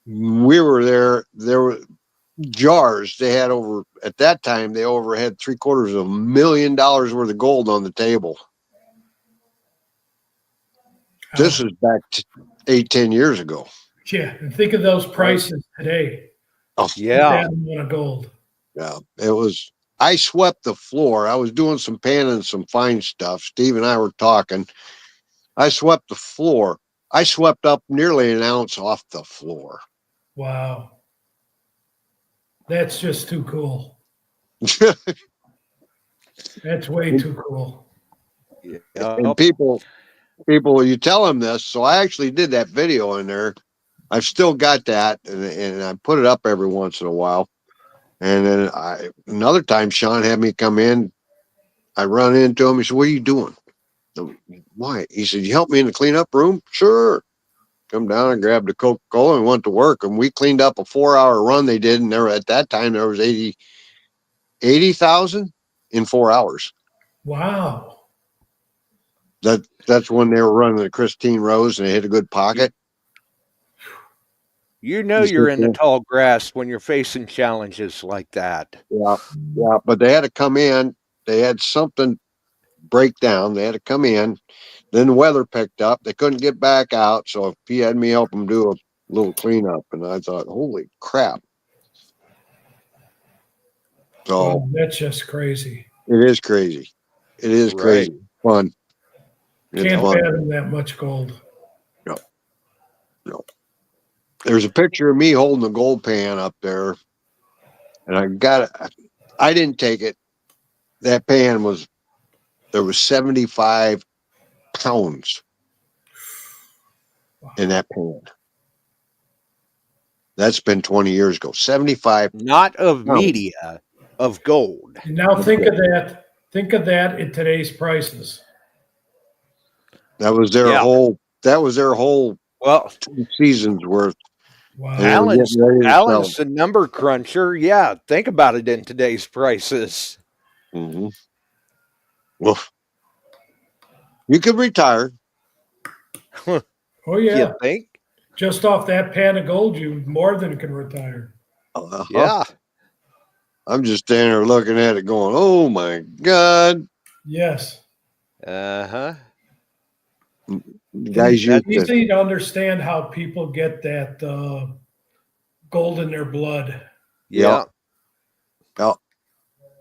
Speaker 6: We were there. There were jars. They had at that time, they had $750,000 worth of gold on the table. This is back 8-10 years ago.
Speaker 7: Yeah, and think of those prices today.
Speaker 6: Oh,
Speaker 8: Yeah.
Speaker 7: That amount of gold.
Speaker 6: yeah. It was, I swept the floor. I was doing some panning, some fine stuff. Steve and I were talking. I swept the floor. I swept up nearly an ounce off the floor.
Speaker 7: Wow. That's just too cool. That's way too cool.
Speaker 6: And people, you tell them this. So I actually did that video in there. I've still got that, and I put it up every once in a while. And then another time, Sean had me come in. I run into him. He said, "What are you doing?" Why? He said, "You help me in the cleanup room?" Sure. Come down and grabbed a Coca-Cola and went to work. And we cleaned up a 4-hour run they did. And at that time, there was 80,000 in 4 hours.
Speaker 7: Wow.
Speaker 6: That's when they were running the Christine Rose and they hit a good pocket.
Speaker 8: You know you're in the tall grass when you're facing challenges like that.
Speaker 6: Yeah, yeah. But they had to come in. They had something break down. They had to come in. Then the weather picked up. They couldn't get back out. So he had me help them do a little cleanup. And I thought, holy crap. So
Speaker 7: that's just crazy.
Speaker 6: It is crazy. It is crazy. Fun. It's
Speaker 7: Can't
Speaker 6: fun.
Speaker 7: fathom that much gold.
Speaker 6: No. No. There's a picture of me holding a gold pan up there. And I didn't take it. that pan was, there was 75 pounds in that pan. That's been 20 years ago. 75.
Speaker 8: Not of
Speaker 6: pounds.
Speaker 8: media, of gold.
Speaker 7: And now think of that. Think of that in today's prices.
Speaker 6: That was their
Speaker 8: Yeah.
Speaker 6: whole. That was their whole
Speaker 8: Well,
Speaker 6: 2 seasons worth.
Speaker 7: Wow.
Speaker 6: And they were getting ready to sell.
Speaker 8: Alan's the number cruncher. Yeah, think about it in today's prices.
Speaker 6: Mm-hmm. Well, you could retire.
Speaker 7: Oh yeah.
Speaker 8: You think?
Speaker 7: Just off that pan of gold, you more than can retire.
Speaker 6: Uh-huh.
Speaker 8: Yeah.
Speaker 6: I'm just standing there looking at it, going, "Oh my God!"
Speaker 7: Yes.
Speaker 8: Uh-huh.
Speaker 6: Guys,
Speaker 7: It's easy to understand how people get that gold in their blood.
Speaker 8: Yeah.
Speaker 6: Yep.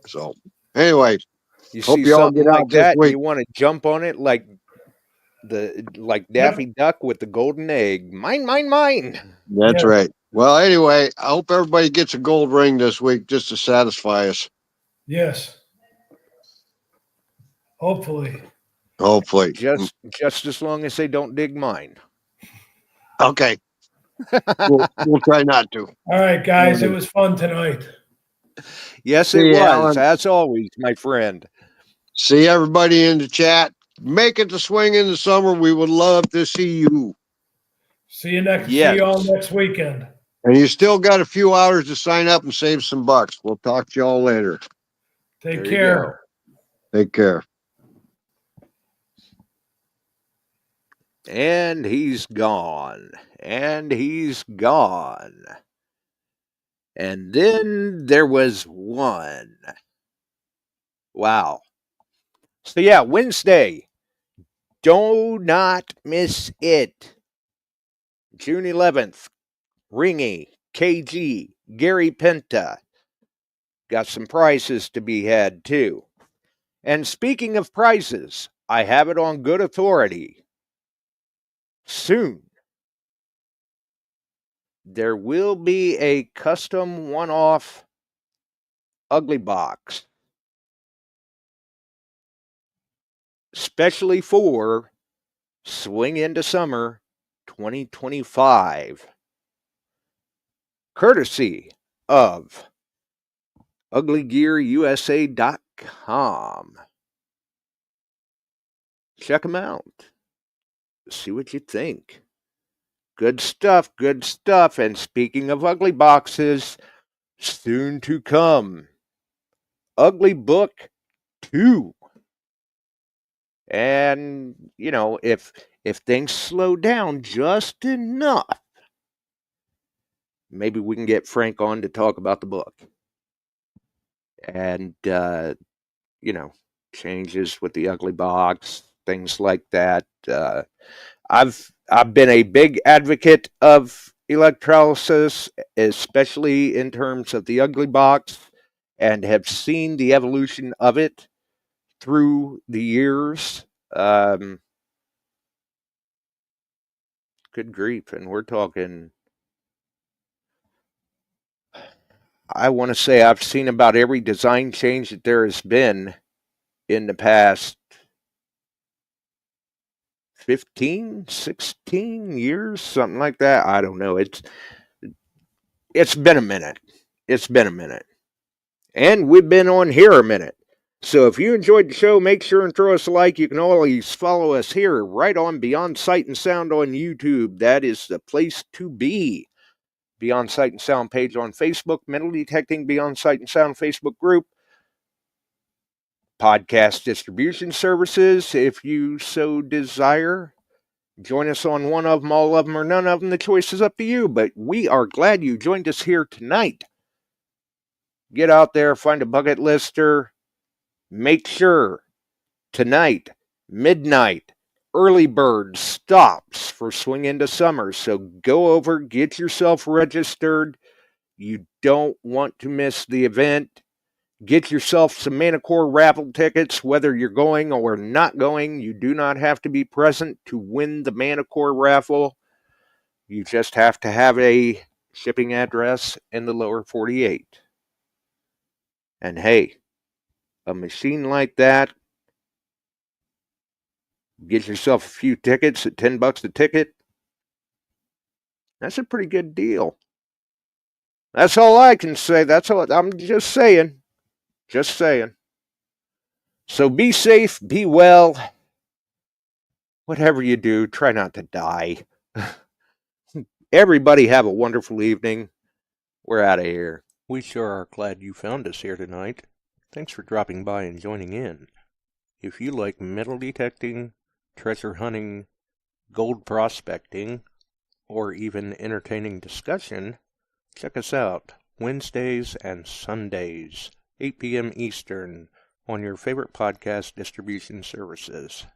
Speaker 6: So, anyway,
Speaker 8: You
Speaker 6: hope
Speaker 8: see
Speaker 6: you all
Speaker 8: something
Speaker 6: get
Speaker 8: like
Speaker 6: out this
Speaker 8: that,
Speaker 6: week.
Speaker 8: you want to jump on it like Daffy Duck with the golden egg. Mine, mine, mine.
Speaker 6: That's right. Well, anyway, I hope everybody gets a gold ring this week just to satisfy us.
Speaker 7: Yes. Hopefully.
Speaker 6: Hopefully.
Speaker 8: Just as long as they don't dig mine.
Speaker 6: Okay. We'll try not to.
Speaker 7: All right, guys. It was fun tonight.
Speaker 8: Yes, it was. Alan. As always, my friend.
Speaker 6: See everybody in the chat. Make it to swing in the summer. We would love to see you.
Speaker 7: See you all next weekend.
Speaker 6: And you still got a few hours to sign up and save some bucks. We'll talk to y'all later.
Speaker 7: Take care.
Speaker 6: Take care.
Speaker 8: And he's gone. And he's gone. And then there was one. Wow. So yeah, Wednesday. Do not miss it. June 11th. Ringy, KG, Gary Penta. Got some prizes to be had too. And speaking of prizes, I have it on good authority. Soon, there will be a custom one-off Ugly Box. Especially for Swing into Summer 2025. Courtesy of uglygearusa.com. Check them out. See what you think. Good stuff, good stuff. And speaking of ugly boxes, soon to come, Ugly Book 2. And, you know, if things slow down just enough, maybe we can get Frank on to talk about the book. And, you know, changes with the ugly box, things like that. I've been a big advocate of electrolysis, especially in terms of the ugly box, and have seen the evolution of it through the years. Good grief. And we're talking, I want to say I've seen about every design change that there has been in the past 15, 16 years, something like that. I don't know. It's been a minute. It's been a minute. And we've been on here a minute. So if you enjoyed the show, make sure and throw us a like. You can always follow us here right on Beyond Sight and Sound on YouTube. That is the place to be. Beyond Sight and Sound page on Facebook, Metal Detecting Beyond Sight and Sound Facebook group. Podcast distribution services, if you so desire. Join us on one of them, all of them, or none of them. The choice is up to you, but we are glad you joined us here tonight. Get out there, find a bucket lister. Make sure tonight, midnight, early bird stops for Swing into Summer. So go over, get yourself registered. You don't want to miss the event. Get yourself some Manicore raffle tickets, whether you're going or not going. You do not have to be present to win the Manicore raffle. You just have to have a shipping address in the lower 48. And hey, a machine like that, get yourself a few tickets at $10 a ticket, that's a pretty good deal. That's all I can say. That's all. I'm just saying. Just saying. So be safe, be well. Whatever you do, try not to die. Everybody have a wonderful evening. We're out of here.
Speaker 1: We sure are glad you found us here tonight. Thanks for dropping by and joining in. If you like metal detecting, treasure hunting, gold prospecting, or even entertaining discussion, check us out Wednesdays and Sundays, 8 p.m. Eastern, on your favorite podcast distribution services.